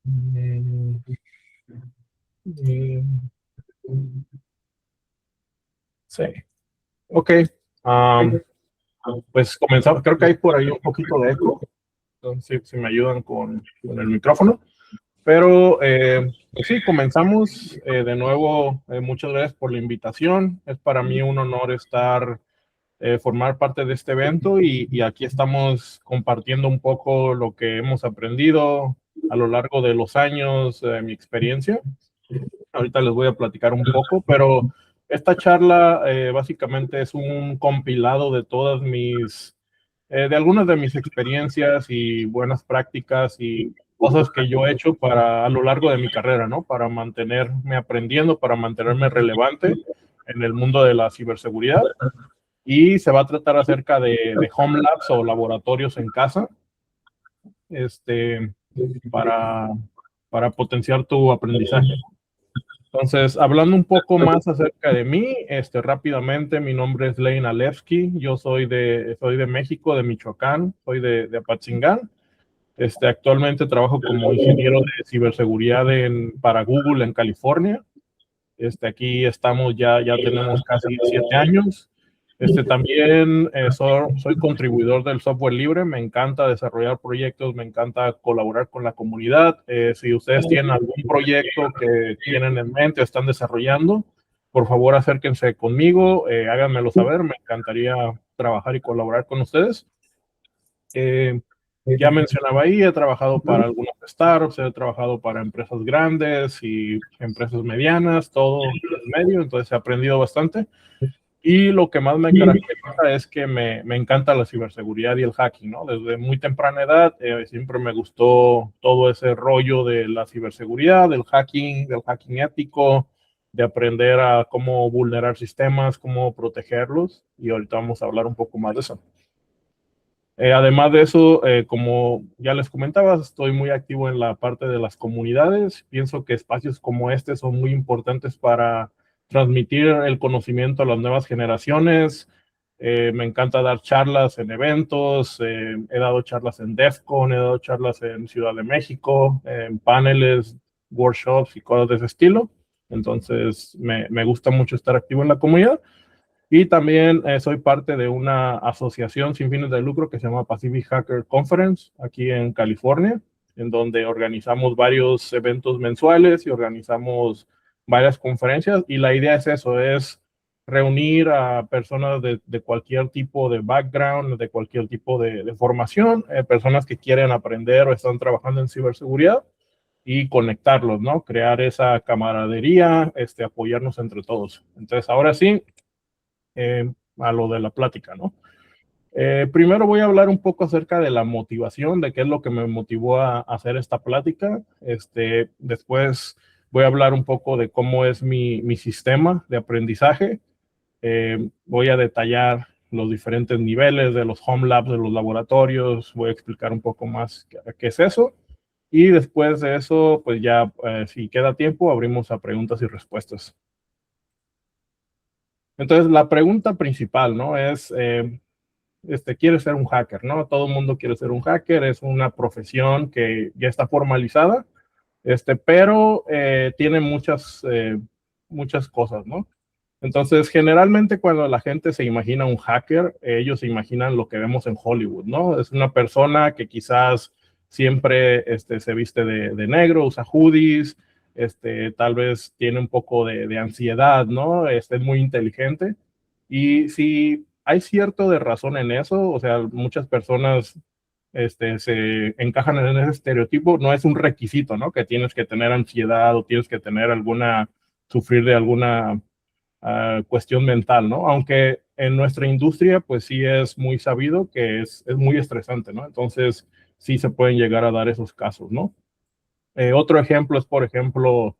Mm, mm, Sí, ok. Am, pues comenzamos, creo que hay por ahí un poquito de eco, entonces si me ayudan con el micrófono. Pero pues sí, comenzamos de nuevo. Muchas gracias por la invitación. Es para mí un honor estar, formar parte de este evento y aquí estamos compartiendo un poco lo que hemos aprendido a lo largo de los años, mi experiencia. Ahorita les voy a platicar un poco, pero esta charla básicamente es un compilado de todas de algunas de mis experiencias y buenas prácticas y cosas que yo he hecho a lo largo de mi carrera, ¿no? Para mantenerme aprendiendo, para mantenerme relevante en el mundo de la ciberseguridad. Y se va a tratar acerca de home labs o laboratorios en casa, este, para, para potenciar tu aprendizaje. Entonces, hablando un poco más acerca de mí, rápidamente, mi nombre es Lein Alevsky, yo soy de México, de Michoacán, soy de Apatzingán. Actualmente trabajo como ingeniero de ciberseguridad para Google en California. Aquí estamos ya tenemos casi 7 años. También soy contribuidor del software libre, me encanta desarrollar proyectos, me encanta colaborar con la comunidad. Si ustedes tienen algún proyecto que tienen en mente o están desarrollando, por favor acérquense conmigo, háganmelo saber, me encantaría trabajar y colaborar con ustedes. Eh, ya mencionaba ahí, he trabajado para algunas startups, he trabajado para empresas grandes y empresas medianas, todo en medio, entonces he aprendido bastante. Y lo que más me caracteriza es que me encanta la ciberseguridad y el hacking, ¿no? Desde muy temprana edad siempre me gustó todo ese rollo de la ciberseguridad, del hacking ético, de aprender a cómo vulnerar sistemas, cómo protegerlos, y ahorita vamos a hablar un poco más de eso. Además de eso, como ya les comentaba, estoy muy activo en la parte de las comunidades. Pienso que espacios como este son muy importantes para transmitir el conocimiento a las nuevas generaciones. Me encanta dar charlas en eventos. He dado charlas en DEF CON, he dado charlas en Ciudad de México, en paneles, workshops y cosas de ese estilo. Entonces, me gusta mucho estar activo en la comunidad. Y también soy parte de una asociación sin fines de lucro que se llama Pacific Hacker Conference aquí en California, en donde organizamos varios eventos mensuales y organizamos varias conferencias. Y la idea es eso, es reunir a personas de cualquier tipo de background, de cualquier tipo de formación, personas que quieren aprender o están trabajando en ciberseguridad y conectarlos, ¿no? Crear esa camaradería, apoyarnos entre todos. Entonces, ahora sí, a lo de la plática, ¿no? Primero voy a hablar un poco acerca de la motivación, de qué es lo que me motivó a hacer esta plática. Después voy a hablar un poco de cómo es mi sistema de aprendizaje. Voy a detallar los diferentes niveles de los home labs, de los laboratorios. Voy a explicar un poco más qué es eso. Y después de eso, pues ya, si queda tiempo, abrimos a preguntas y respuestas. Entonces, la pregunta principal, ¿no? Es, quiere ser un hacker, ¿no? Todo el mundo quiere ser un hacker, es una profesión que ya está formalizada, pero tiene muchas cosas, ¿no? Entonces, generalmente cuando la gente se imagina un hacker, ellos se imaginan lo que vemos en Hollywood, ¿no? Es una persona que quizás siempre se viste de negro, usa hoodies, tal vez tiene un poco de ansiedad, ¿no? Es muy inteligente. Y si hay cierto de razón en eso, o sea, muchas personas se encajan en ese estereotipo, no es un requisito, ¿no? Que tienes que tener ansiedad o tienes que tener sufrir de alguna cuestión mental, ¿no? Aunque en nuestra industria, pues sí es muy sabido que es muy estresante, ¿no? Entonces, sí se pueden llegar a dar esos casos, ¿no? Otro ejemplo es, por ejemplo,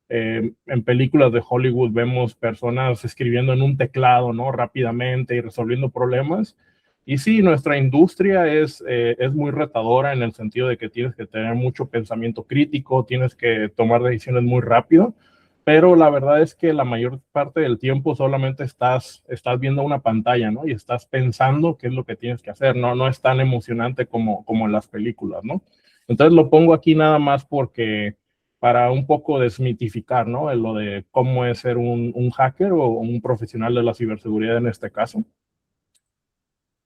en películas de Hollywood vemos personas escribiendo en un teclado, ¿no? Rápidamente y resolviendo problemas. Y sí, nuestra industria es muy retadora en el sentido de que tienes que tener mucho pensamiento crítico, tienes que tomar decisiones muy rápido, pero la verdad es que la mayor parte del tiempo solamente estás viendo una pantalla, ¿no? Y estás pensando qué es lo que tienes que hacer, ¿no? No es tan emocionante como en las películas, ¿no? Entonces lo pongo aquí nada más porque para un poco desmitificar, ¿no? Lo de cómo es ser un hacker o un profesional de la ciberseguridad en este caso.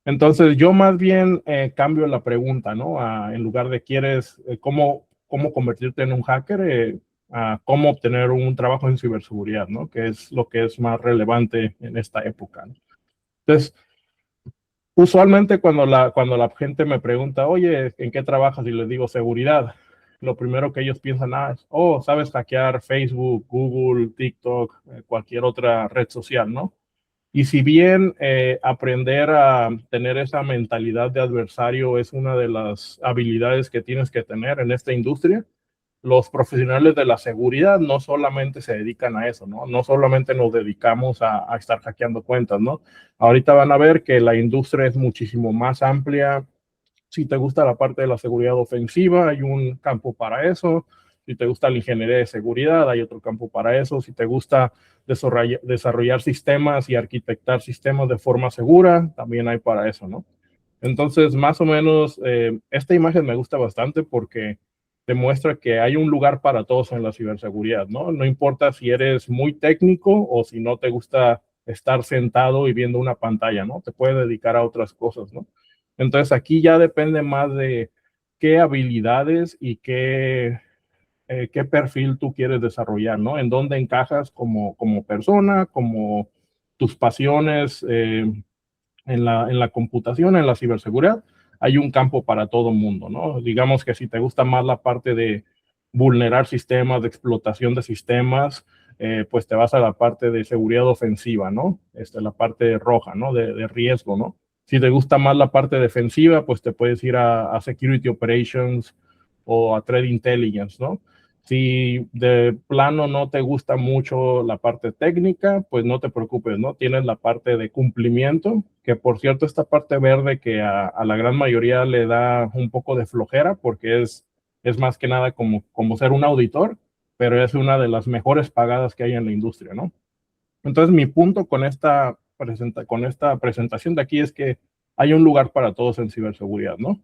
Entonces yo más bien cambio la pregunta, ¿no? En lugar de quieres, cómo convertirte en un hacker, a cómo obtener un trabajo en ciberseguridad, ¿no? Que es lo que es más relevante en esta época, ¿no? Entonces, usualmente cuando la gente me pregunta, oye, ¿en qué trabajas? Y les digo seguridad, lo primero que ellos piensan, es, oh, sabes hackear Facebook, Google, TikTok, cualquier otra red social, ¿no? Y si bien aprender a tener esa mentalidad de adversario es una de las habilidades que tienes que tener en esta industria, los profesionales de la seguridad no solamente se dedican a eso, ¿no? No solamente nos dedicamos a estar hackeando cuentas, ¿no? Ahorita van a ver que la industria es muchísimo más amplia. Si te gusta la parte de la seguridad ofensiva, hay un campo para eso. Si te gusta la ingeniería de seguridad, hay otro campo para eso. Si te gusta desarrollar sistemas y arquitectar sistemas de forma segura, también hay para eso, ¿no? Entonces, más o menos, esta imagen me gusta bastante porque demuestra que hay un lugar para todos en la ciberseguridad, ¿no? No importa si eres muy técnico o si no te gusta estar sentado y viendo una pantalla, ¿no? Te puedes dedicar a otras cosas, ¿no? Entonces, aquí ya depende más de qué habilidades y qué perfil tú quieres desarrollar, ¿no? En dónde encajas como persona, como tus pasiones, en la computación, en la ciberseguridad, hay un campo para todo mundo, ¿no? Digamos que si te gusta más la parte de vulnerar sistemas, de explotación de sistemas, pues te vas a la parte de seguridad ofensiva, ¿no? La parte roja, ¿no? De riesgo, ¿no? Si te gusta más la parte defensiva, pues te puedes ir a Security Operations o a Threat Intelligence, ¿no? Si de plano no te gusta mucho la parte técnica, pues no te preocupes, ¿no? Tienes la parte de cumplimiento, que por cierto, esta parte verde que a la gran mayoría le da un poco de flojera, porque es más que nada como ser un auditor, pero es una de las mejores pagadas que hay en la industria, ¿no? Entonces, mi punto con esta presentación de aquí es que hay un lugar para todos en ciberseguridad, ¿no?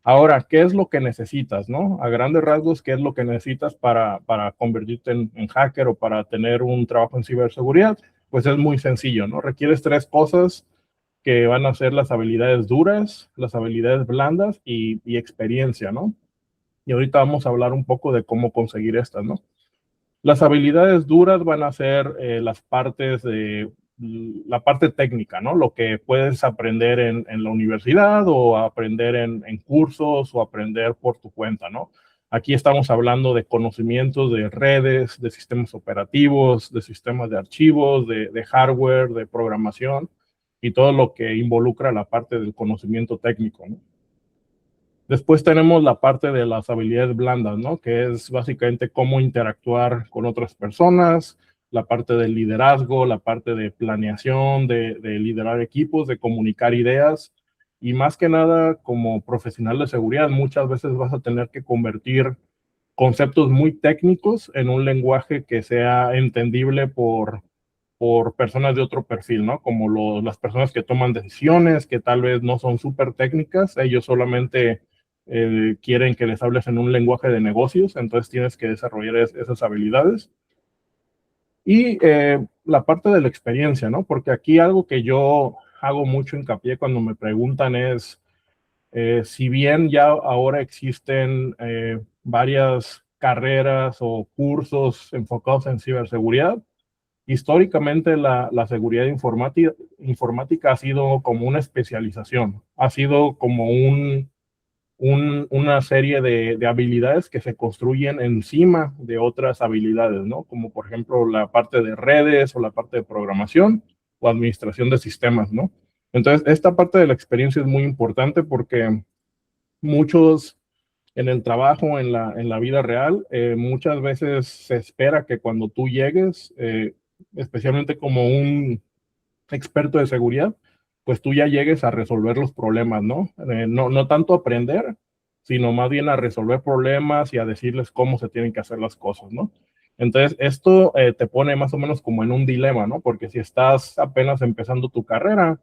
Ahora, ¿qué es lo que necesitas, no? A grandes rasgos, ¿qué es lo que necesitas para convertirte en hacker o para tener un trabajo en ciberseguridad? Pues es muy sencillo, ¿no? Requieres tres cosas que van a ser las habilidades duras, las habilidades blandas y experiencia, ¿no? Y ahorita vamos a hablar un poco de cómo conseguir estas, ¿no? Las habilidades duras van a ser la parte técnica, ¿no? Lo que puedes aprender en la universidad o aprender en cursos o aprender por tu cuenta, ¿no? Aquí estamos hablando de conocimientos de redes, de sistemas operativos, de sistemas de archivos, de hardware, de programación y todo lo que involucra la parte del conocimiento técnico, ¿no? Después tenemos la parte de las habilidades blandas, ¿no? Que es básicamente cómo interactuar con otras personas, la parte del liderazgo, la parte de planeación, de liderar equipos, de comunicar ideas. Y más que nada, como profesional de seguridad, muchas veces vas a tener que convertir conceptos muy técnicos en un lenguaje que sea entendible por personas de otro perfil, ¿no? Como las personas que toman decisiones, que tal vez no son súper técnicas, ellos solamente quieren que les hables en un lenguaje de negocios, entonces tienes que desarrollar esas habilidades. Y la parte de la experiencia, ¿no? Porque aquí algo que yo hago mucho hincapié cuando me preguntan es, si bien ya ahora existen varias carreras o cursos enfocados en ciberseguridad, históricamente la seguridad informática ha sido como una especialización, ha sido como una serie de habilidades que se construyen encima de otras habilidades, ¿no? Como por ejemplo la parte de redes o la parte de programación o administración de sistemas, ¿no? Entonces, esta parte de la experiencia es muy importante porque muchos en el trabajo, en la vida real, muchas veces se espera que cuando tú llegues, especialmente como un experto de seguridad, pues tú ya llegues a resolver los problemas, ¿no? No tanto aprender, sino más bien a resolver problemas y a decirles cómo se tienen que hacer las cosas, ¿no? Entonces, esto te pone más o menos como en un dilema, ¿no? Porque si estás apenas empezando tu carrera,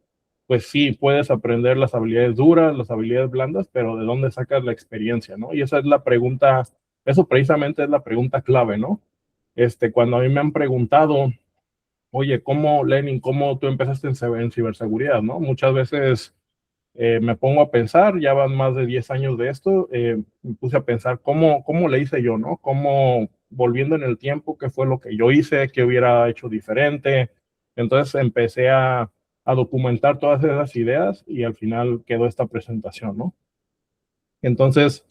pues sí, puedes aprender las habilidades duras, las habilidades blandas, pero ¿de dónde sacas la experiencia, no? Y esa es la pregunta, eso precisamente es la pregunta clave, ¿no? Cuando a mí me han preguntado, oye, Lenin, cómo tú empezaste en ciberseguridad, ¿no? Muchas veces me pongo a pensar, ya van más de 10 años de esto, me puse a pensar cómo le hice yo, ¿no? Cómo, volviendo en el tiempo, qué fue lo que yo hice, qué hubiera hecho diferente. Entonces empecé a documentar todas esas ideas y al final quedó esta presentación, ¿no? Entonces,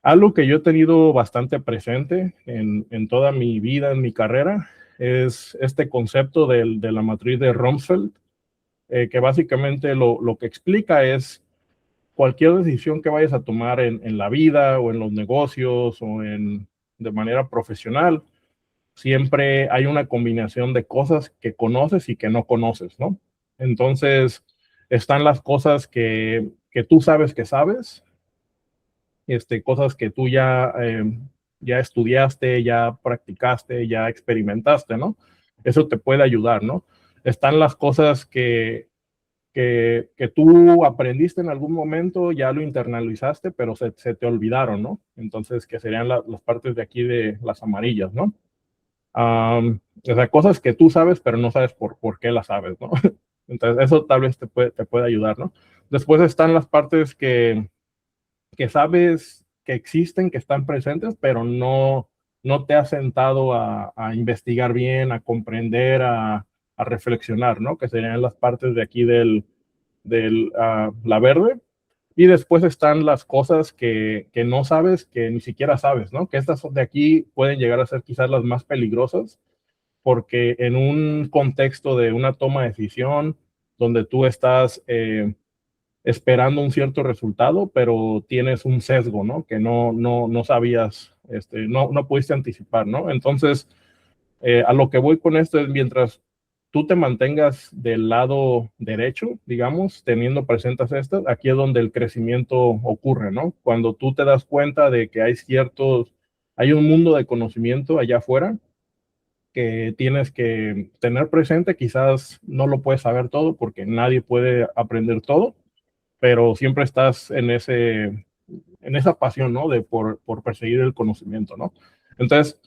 algo que yo he tenido bastante presente en toda mi vida, en mi carrera, es este concepto de la matriz de Rumsfeld, que básicamente lo que explica es cualquier decisión que vayas a tomar en la vida o en los negocios o de manera profesional, siempre hay una combinación de cosas que conoces y que no conoces, ¿no? Entonces, están las cosas que tú sabes que sabes, cosas que tú ya estudiaste, ya practicaste, ya experimentaste, ¿no? Eso te puede ayudar, ¿no? Están las cosas que tú aprendiste en algún momento, ya lo internalizaste, pero se te olvidaron, ¿no? Entonces, que serían las partes de aquí de las amarillas, ¿no? O sea, cosas que tú sabes, pero no sabes por qué las sabes, ¿no? Entonces, eso tal vez te puede ayudar, ¿no? Después están las partes que sabes que existen, que están presentes, pero no te has sentado a investigar bien, a comprender, a reflexionar, ¿no? Que serían las partes de aquí la verde. Y después están las cosas que no sabes, que ni siquiera sabes, ¿no? Que estas de aquí pueden llegar a ser quizás las más peligrosas, porque en un contexto de una toma de decisión, donde tú estás esperando un cierto resultado, pero tienes un sesgo, ¿no? Que no sabías, no pudiste anticipar, ¿no? Entonces, a lo que voy con esto es mientras tú te mantengas del lado derecho, digamos, teniendo presentes estas, aquí es donde el crecimiento ocurre, ¿no? Cuando tú te das cuenta de que hay un mundo de conocimiento allá afuera que tienes que tener presente, quizás no lo puedes saber todo porque nadie puede aprender todo, pero siempre estás en esa pasión, ¿no? Por perseguir el conocimiento, ¿no? Entonces,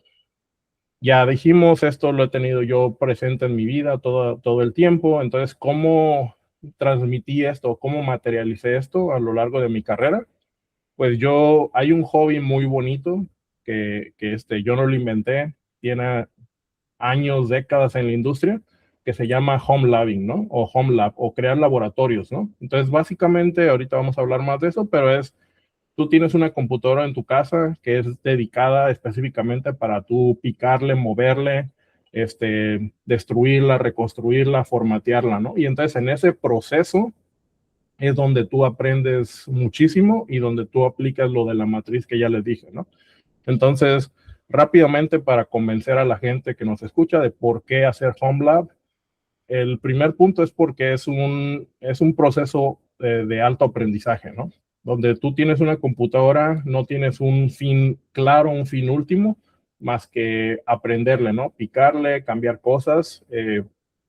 ya dijimos, esto lo he tenido yo presente en mi vida todo el tiempo. Entonces, ¿cómo transmití esto? ¿Cómo materialicé esto a lo largo de mi carrera? Pues hay un hobby muy bonito que yo no lo inventé, tiene años, décadas en la industria, que se llama home labbing, ¿no? O home lab, o crear laboratorios, ¿no? Entonces, básicamente, ahorita vamos a hablar más de eso, pero tú tienes una computadora en tu casa que es dedicada específicamente para tú picarle, moverle, destruirla, reconstruirla, formatearla, ¿no? Y entonces en ese proceso es donde tú aprendes muchísimo y donde tú aplicas lo de la matriz que ya les dije, ¿no? Entonces, rápidamente para convencer a la gente que nos escucha de por qué hacer Home Lab, el primer punto es porque es un proceso de alto aprendizaje, ¿no? Donde tú tienes una computadora, no tienes un fin claro, un fin último, más que aprenderle, ¿no? Picarle, cambiar cosas,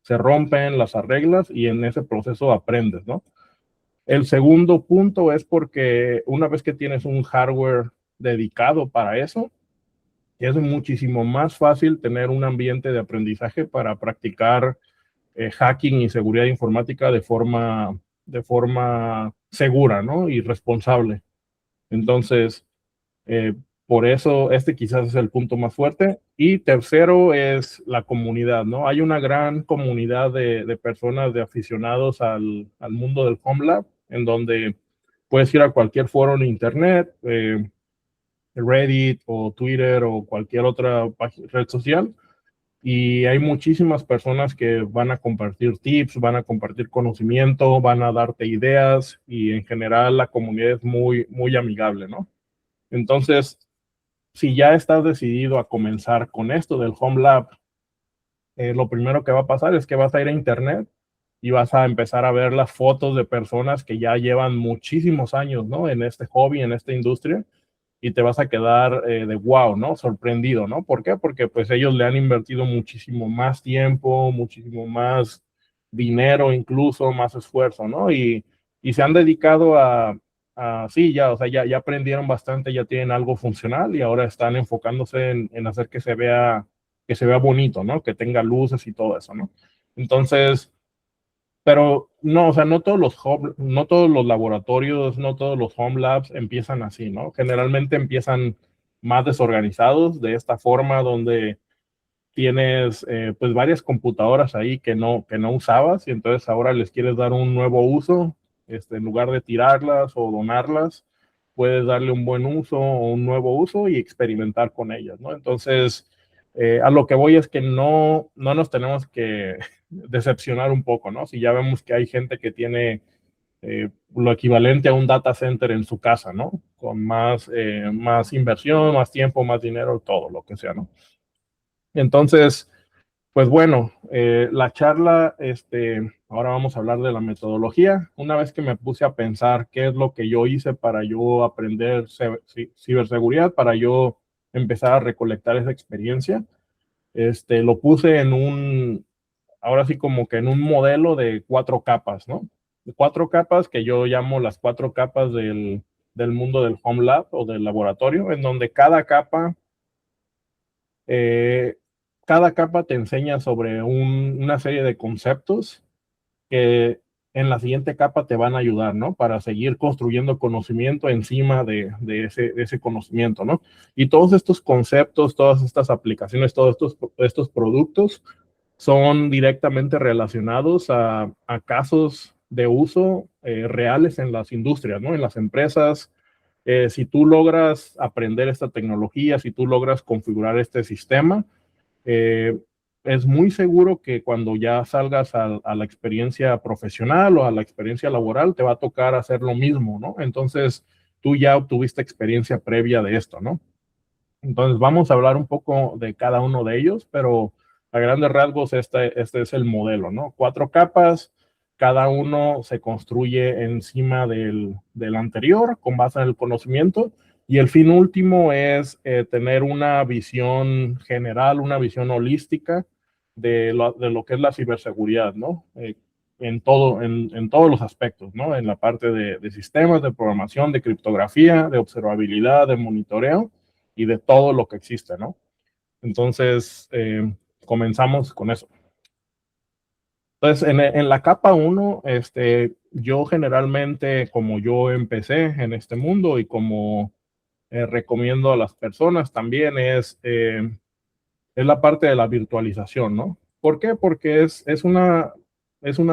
se rompen, las arreglas y en ese proceso aprendes, ¿no? El segundo punto es porque una vez que tienes un hardware dedicado para eso, es muchísimo más fácil tener un ambiente de aprendizaje para practicar hacking y seguridad informática de forma segura, ¿no? Y responsable. Entonces, eh, por eso quizás es el punto más fuerte. Y tercero es la comunidad, ¿no? Hay una gran comunidad de personas, de aficionados al mundo del Home Lab, en donde puedes ir a cualquier foro en internet, Reddit o Twitter o cualquier otra red social, y hay muchísimas personas que van a compartir tips, van a compartir conocimiento, van a darte ideas y en general la comunidad es muy amigable, ¿no? Entonces, si ya estás decidido a comenzar con esto del Home Lab, lo primero que va a pasar es que vas a ir a internet y vas a empezar a ver las fotos de personas que ya llevan muchísimos años, ¿no? En este hobby, en esta industria, y te vas a quedar de wow, ¿no? Sorprendido, ¿no? ¿Por qué? Porque pues ellos le han invertido muchísimo más tiempo, muchísimo más dinero incluso, más esfuerzo, ¿no? Y se han dedicado sí, ya, o sea, ya aprendieron bastante, ya tienen algo funcional y ahora están enfocándose en hacer que se vea bonito, ¿no? Que tenga luces y todo eso, ¿no? Entonces, pero no, o sea, no todos los laboratorios, no todos los home labs empiezan así, ¿no? Generalmente empiezan más desorganizados de esta forma donde tienes pues varias computadoras ahí que no usabas y entonces ahora les quieres dar un nuevo uso, en lugar de tirarlas o donarlas, puedes darle un buen uso o un nuevo uso y experimentar con ellas, ¿no? Entonces, a lo que voy es que no nos tenemos que decepcionar un poco, ¿no? Si ya vemos que hay gente que tiene lo equivalente a un data center en su casa, ¿no? Con más inversión, más tiempo, más dinero, todo lo que sea, ¿no? Entonces, pues bueno, la charla, ahora vamos a hablar de la metodología. Una vez que me puse a pensar qué es lo que yo hice para yo aprender ciberseguridad, para yo empezar a recolectar esa experiencia, lo puse ahora sí como que en un modelo de 4 capas, ¿no? De 4 capas que yo llamo las 4 capas del mundo del home lab o del laboratorio, en donde eh, cada capa te enseña sobre una serie de conceptos que en la siguiente capa te van a ayudar, ¿no? Para seguir construyendo conocimiento encima de ese conocimiento, ¿no? Y todos estos conceptos, todas estas aplicaciones, todos estos productos son directamente relacionados a casos de uso reales en las industrias, ¿no? En las empresas. Si tú logras aprender esta tecnología, si tú logras configurar este sistema, eh, es muy seguro que cuando ya salgas a la experiencia profesional o a la experiencia laboral, te va a tocar hacer lo mismo, ¿no? Entonces, tú ya obtuviste experiencia previa de esto, ¿no? Entonces, vamos a hablar un poco de cada uno de ellos, pero a grandes rasgos este es el modelo, ¿no? 4 capas, cada uno se construye encima del anterior con base en el conocimiento y el fin último es tener una visión general, una visión holística de lo que es la ciberseguridad, ¿no? En todos los aspectos, ¿no? En la parte de sistemas, de programación, de criptografía, de observabilidad, de monitoreo y de todo lo que existe, ¿no? Entonces, comenzamos con eso. Entonces, en la capa 1, yo generalmente, como yo empecé en este mundo y como recomiendo a las personas también, es la parte de la virtualización, ¿no? ¿Por qué? Porque es una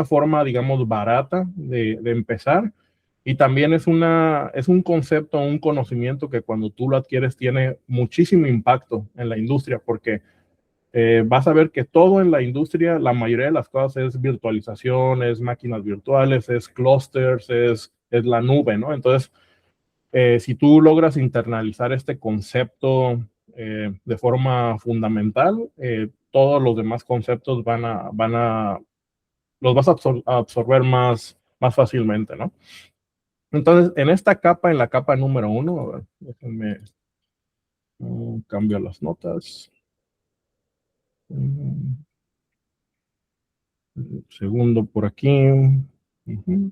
forma, digamos, barata de empezar y también es un concepto, un conocimiento que cuando tú lo adquieres tiene muchísimo impacto en la industria porque vas a ver que todo en la industria, la mayoría de las cosas es virtualización, es máquinas virtuales, es clusters, es la nube, ¿no? Entonces, si tú logras internalizar este concepto de forma fundamental, todos los demás conceptos los vas a absorber más fácilmente, ¿no? Entonces, en esta capa, en la capa número 1, a ver, déjenme cambio las notas. Mm, Segundo por aquí. Ujú.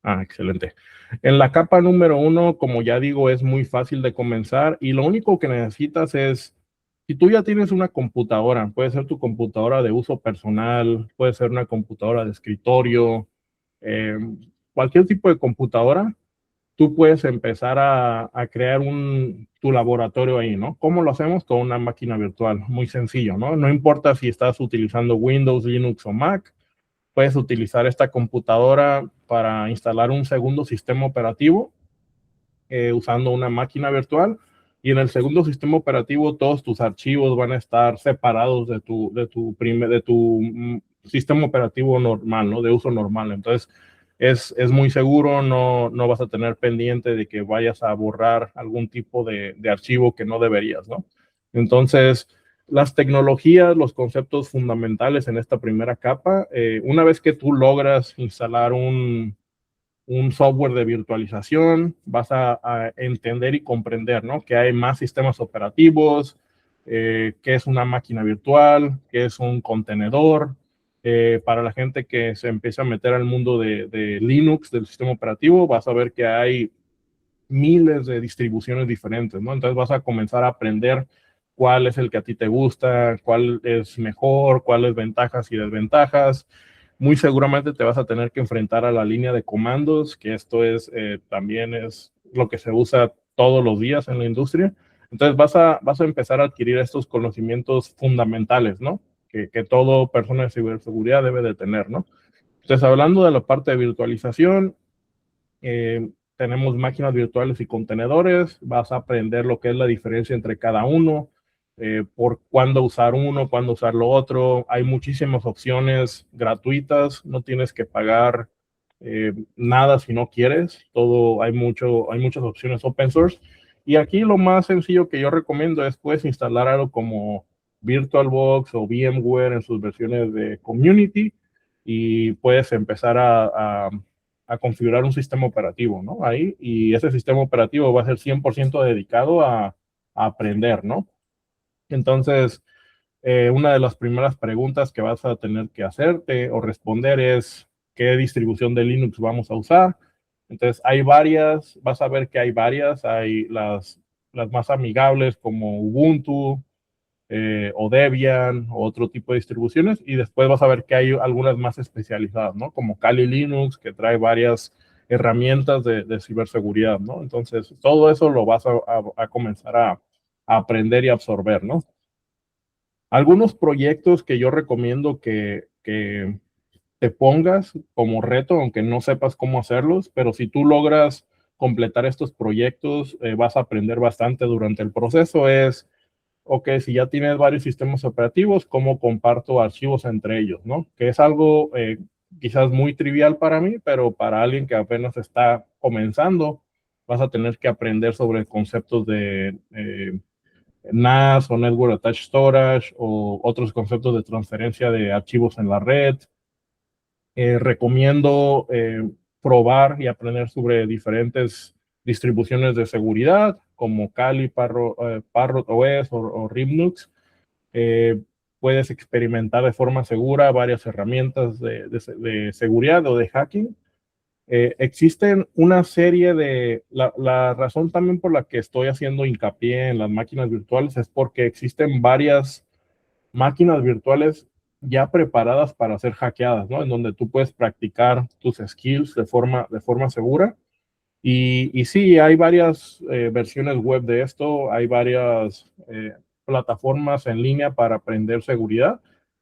Excelente. En la capa número 1, como ya digo, es muy fácil de comenzar y lo único que necesitas es, si tú ya tienes una computadora, puede ser tu computadora de uso personal, puede ser una computadora de escritorio, eh, cualquier tipo de computadora, tú puedes empezar a crear tu laboratorio ahí, ¿no? ¿Cómo lo hacemos? Con una máquina virtual, muy sencillo, ¿no? No importa si estás utilizando Windows, Linux o Mac, puedes utilizar esta computadora para instalar un segundo sistema operativo usando una máquina virtual y en el segundo sistema operativo todos tus archivos van a estar separados de tu sistema operativo normal, ¿no? De uso normal. Entonces, es muy seguro, no vas a tener pendiente de que vayas a borrar algún tipo de archivo que no deberías, ¿no? Entonces, las tecnologías, los conceptos fundamentales en esta primera capa, una vez que tú logras instalar un software de virtualización, vas a entender y comprender, ¿no? Que hay más sistemas operativos, qué es una máquina virtual, qué es un contenedor. Para la gente que se empieza a meter al mundo de Linux, del sistema operativo, vas a ver que hay miles de distribuciones diferentes, ¿no? Entonces vas a comenzar a aprender cuál es el que a ti te gusta, cuál es mejor, cuáles ventajas y desventajas. Muy seguramente te vas a tener que enfrentar a la línea de comandos, que esto es también es lo que se usa todos los días en la industria. Entonces vas a empezar a adquirir estos conocimientos fundamentales, ¿no? Que todo persona de ciberseguridad debe de tener, ¿no? Entonces, hablando de la parte de virtualización, tenemos máquinas virtuales y contenedores. Vas a aprender lo que es la diferencia entre cada uno, por cuándo usar uno, cuándo usar lo otro. Hay muchísimas opciones gratuitas, no tienes que pagar nada si no quieres. Todo, hay muchas opciones open source. Y aquí lo más sencillo que yo recomiendo es puedes instalar algo como VirtualBox o VMware en sus versiones de community y puedes empezar a configurar un sistema operativo, ¿no? Ahí, y ese sistema operativo va a ser 100% dedicado a aprender, ¿no? Entonces, una de las primeras preguntas que vas a tener que hacerte o responder es, ¿qué distribución de Linux vamos a usar? Entonces, hay varias, vas a ver que hay varias, hay las más amigables como Ubuntu, o Debian o otro tipo de distribuciones, y después vas a ver que hay algunas más especializadas, ¿no? Como Kali Linux, que trae varias herramientas de ciberseguridad, ¿no? Entonces, todo eso lo vas a comenzar a aprender y absorber, ¿no? Algunos proyectos que yo recomiendo que te pongas como reto, aunque no sepas cómo hacerlos, pero si tú logras completar estos proyectos, vas a aprender bastante durante el proceso, es ok, si ya tienes varios sistemas operativos, ¿cómo comparto archivos entre ellos? ¿No? Que es algo quizás muy trivial para mí, pero para alguien que apenas está comenzando, vas a tener que aprender sobre conceptos de NAS o Network Attached Storage o otros conceptos de transferencia de archivos en la red. Recomiendo probar y aprender sobre diferentes distribuciones de seguridad como Kali, Parrot OS o Ribnux. Eh, Puedes experimentar de forma segura varias herramientas de seguridad o de hacking. Existen una serie la razón también por la que estoy haciendo hincapié en las máquinas virtuales es porque existen varias máquinas virtuales ya preparadas para ser hackeadas, ¿no? En donde tú puedes practicar tus skills de forma segura. Y sí, hay varias versiones web de esto, hay varias plataformas en línea para aprender seguridad,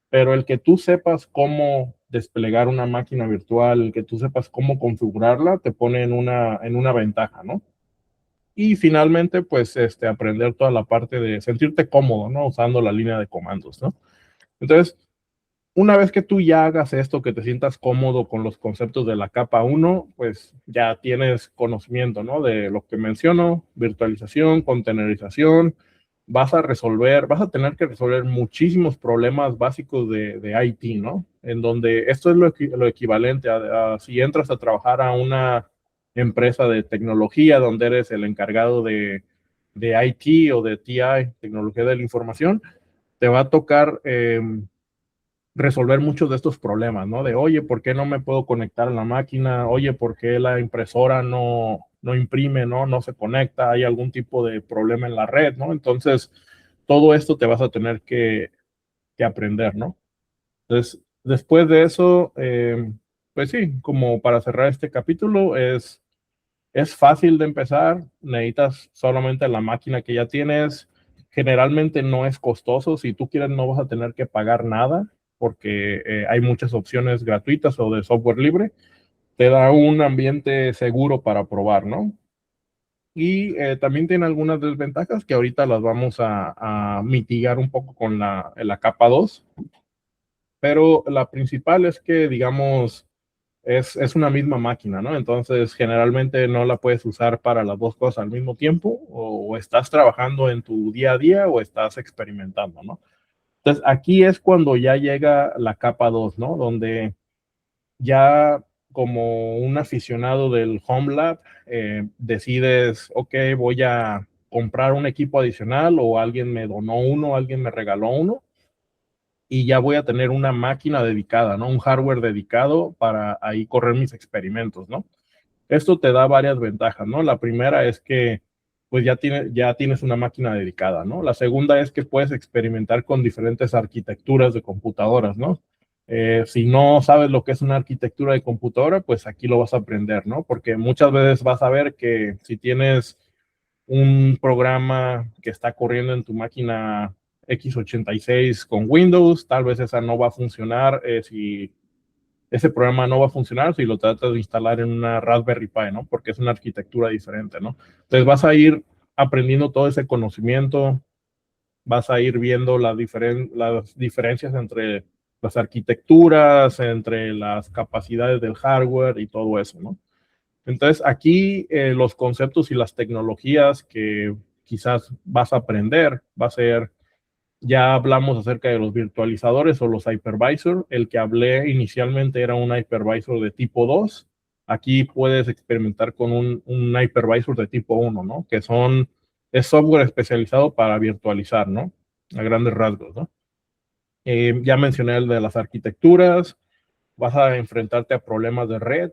pero el que tú sepas cómo desplegar una máquina virtual, el que tú sepas cómo configurarla, te pone en una ventaja, ¿no? Y finalmente, pues, aprender toda la parte de sentirte cómodo, ¿no? Usando la línea de comandos, ¿no? Entonces, una vez que tú ya hagas esto, que te sientas cómodo con los conceptos de la capa 1, pues ya tienes conocimiento, ¿no? De lo que menciono, virtualización, containerización, vas a tener que resolver muchísimos problemas básicos de IT, ¿no? En donde esto es lo equivalente a si entras a trabajar a una empresa de tecnología donde eres el encargado de IT o de TI, tecnología de la información, te va a tocar resolver muchos de estos problemas, ¿no? De, oye, ¿por qué no me puedo conectar a la máquina? Oye, ¿por qué la impresora no imprime, no se conecta? ¿Hay algún tipo de problema en la red, no? Entonces, todo esto te vas a tener que aprender, ¿no? Entonces, después de eso, pues sí, como para cerrar este capítulo, es fácil de empezar, necesitas solamente la máquina que ya tienes. Generalmente no es costoso, si tú quieres no vas a tener que pagar nada porque hay muchas opciones gratuitas o de software libre. Te da un ambiente seguro para probar, ¿no? Y también tiene algunas desventajas que ahorita las vamos a mitigar un poco con la capa 2, pero la principal es que, digamos, es una misma máquina, ¿no? Entonces, generalmente no la puedes usar para las dos cosas al mismo tiempo, o estás trabajando en tu día a día o estás experimentando, ¿no? Entonces, aquí es cuando ya llega la capa 2, ¿no? Donde ya como un aficionado del Home Lab, decides, ok, voy a comprar un equipo adicional o alguien me donó uno, alguien me regaló uno y ya voy a tener una máquina dedicada, ¿no? Un hardware dedicado para ahí correr mis experimentos, ¿no? Esto te da varias ventajas, ¿no? La primera es que pues ya tienes una máquina dedicada, ¿no? La segunda es que puedes experimentar con diferentes arquitecturas de computadoras, ¿no? Si no sabes lo que es una arquitectura de computadora, pues aquí lo vas a aprender, ¿no? Porque muchas veces vas a ver que si tienes un programa que está corriendo en tu máquina x86 con Windows, tal vez esa no va a funcionar si ese programa no va a funcionar si lo tratas de instalar en una Raspberry Pi, ¿no? Porque es una arquitectura diferente, ¿no? Entonces vas a ir aprendiendo todo ese conocimiento, vas a ir viendo las diferencias entre las arquitecturas, entre las capacidades del hardware y todo eso, ¿no? Entonces aquí los conceptos y las tecnologías que quizás vas a aprender va a ser, ya hablamos acerca de los virtualizadores o los hypervisor. El que hablé inicialmente era un hypervisor de tipo 2. Aquí puedes experimentar con un hypervisor de tipo 1, ¿no? Es software especializado para virtualizar, ¿no? A grandes rasgos, ¿no? Ya mencioné el de las arquitecturas. Vas a enfrentarte a problemas de red,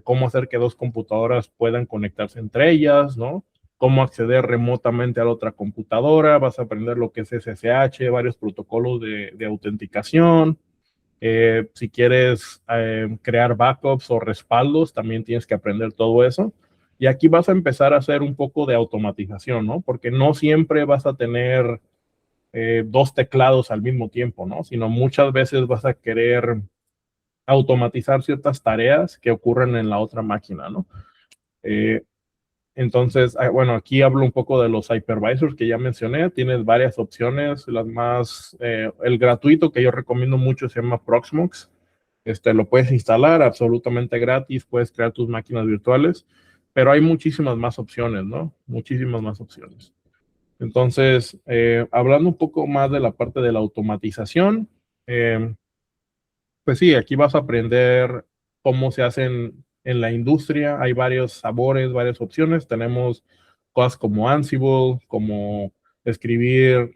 cómo hacer que dos computadoras puedan conectarse entre ellas, ¿no? Cómo acceder remotamente a la otra computadora, vas a aprender lo que es SSH, varios protocolos de autenticación. Si quieres crear backups o respaldos, también tienes que aprender todo eso. Y aquí vas a empezar a hacer un poco de automatización, ¿no? Porque no siempre vas a tener dos teclados al mismo tiempo, ¿no? Sino muchas veces vas a querer automatizar ciertas tareas que ocurren en la otra máquina, ¿no? Eh, entonces, bueno, aquí hablo un poco de los hypervisors que ya mencioné. Tienes varias opciones. El gratuito que yo recomiendo mucho se llama Proxmox. Lo puedes instalar absolutamente gratis, puedes crear tus máquinas virtuales, pero hay muchísimas más opciones, ¿no? Muchísimas más opciones. Entonces, hablando un poco más de la parte de la automatización, pues sí, aquí vas a aprender cómo se hacen en la industria. Hay varios sabores, varias opciones. Tenemos cosas como Ansible, como escribir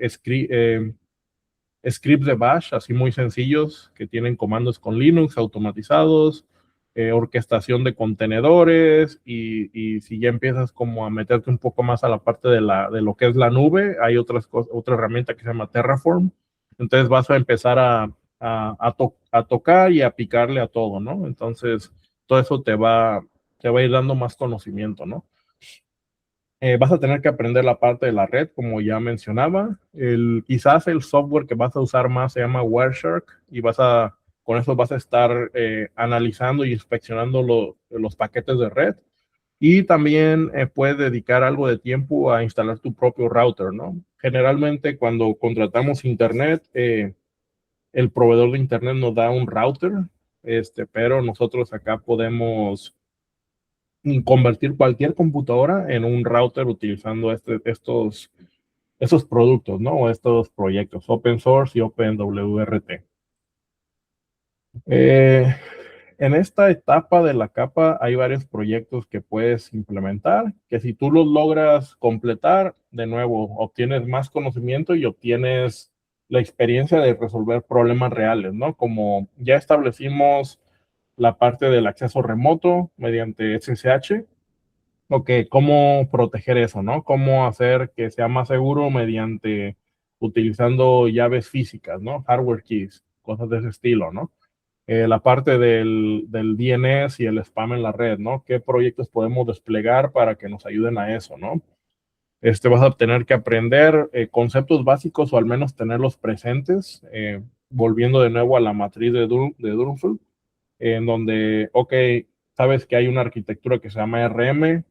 scripts de Bash, así muy sencillos, que tienen comandos con Linux automatizados, orquestación de contenedores, y si ya empiezas como a meterte un poco más a la parte de lo que es la nube, hay otra herramienta que se llama Terraform. Entonces vas a empezar a tocar y a picarle a todo, ¿no? Entonces, todo eso te va a ir dando más conocimiento, ¿no? Vas a tener que aprender la parte de la red, como ya mencionaba. Quizás el software que vas a usar más se llama Wireshark y con eso vas a estar analizando y inspeccionando los paquetes de red. Y también puedes dedicar algo de tiempo a instalar tu propio router, ¿no? Generalmente cuando contratamos internet, el proveedor de internet nos da un router, pero nosotros acá podemos convertir cualquier computadora en un router utilizando estos productos, ¿no? O estos proyectos, open source y OpenWRT. Eh, en esta etapa de la capa hay varios proyectos que puedes implementar, que si tú los logras completar, de nuevo, obtienes más conocimiento y obtienes la experiencia de resolver problemas reales, ¿no? Como ya establecimos la parte del acceso remoto mediante SSH. Ok, ¿cómo proteger eso, no? ¿Cómo hacer que sea más seguro mediante utilizando llaves físicas, ¿no? Hardware keys, cosas de ese estilo, ¿no? La parte del DNS y el spam en la red, ¿no? ¿Qué proyectos podemos desplegar para que nos ayuden a eso, ¿no? Vas a tener que aprender conceptos básicos o al menos tenerlos presentes, volviendo de nuevo a la matriz de Durmstrang, en donde, ok, sabes que hay una arquitectura que se llama ARM,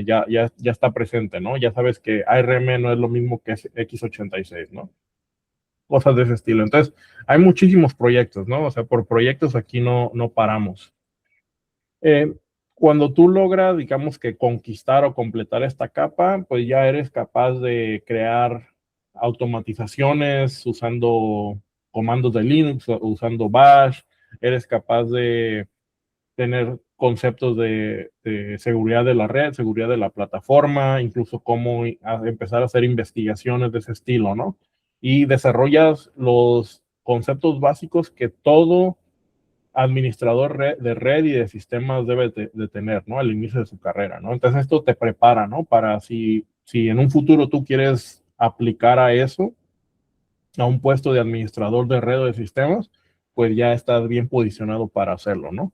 ya está presente, ¿no? Ya sabes que ARM no es lo mismo que x86, ¿no? Cosas de ese estilo. Entonces, hay muchísimos proyectos, ¿no? O sea, por proyectos aquí no paramos. Eh, Cuando tú logras, digamos que conquistar o completar esta capa, pues ya eres capaz de crear automatizaciones usando comandos de Linux, usando Bash, eres capaz de tener conceptos de seguridad de la red, seguridad de la plataforma, incluso cómo empezar a hacer investigaciones de ese estilo, ¿no? Y desarrollas los conceptos básicos que todo administrador de red y de sistemas debe de tener, ¿no? Al inicio de su carrera, ¿no? Entonces esto te prepara, ¿no? Para si en un futuro tú quieres aplicar a eso, a un puesto de administrador de red o de sistemas, pues ya estás bien posicionado para hacerlo, ¿no?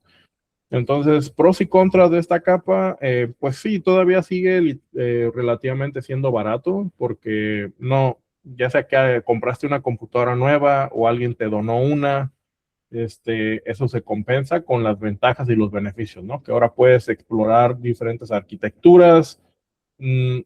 Entonces, pros y contras de esta capa, pues sí, todavía sigue relativamente siendo barato, porque no, ya sea que compraste una computadora nueva o alguien te donó una, eso se compensa con las ventajas y los beneficios, ¿no? Que ahora puedes explorar diferentes arquitecturas.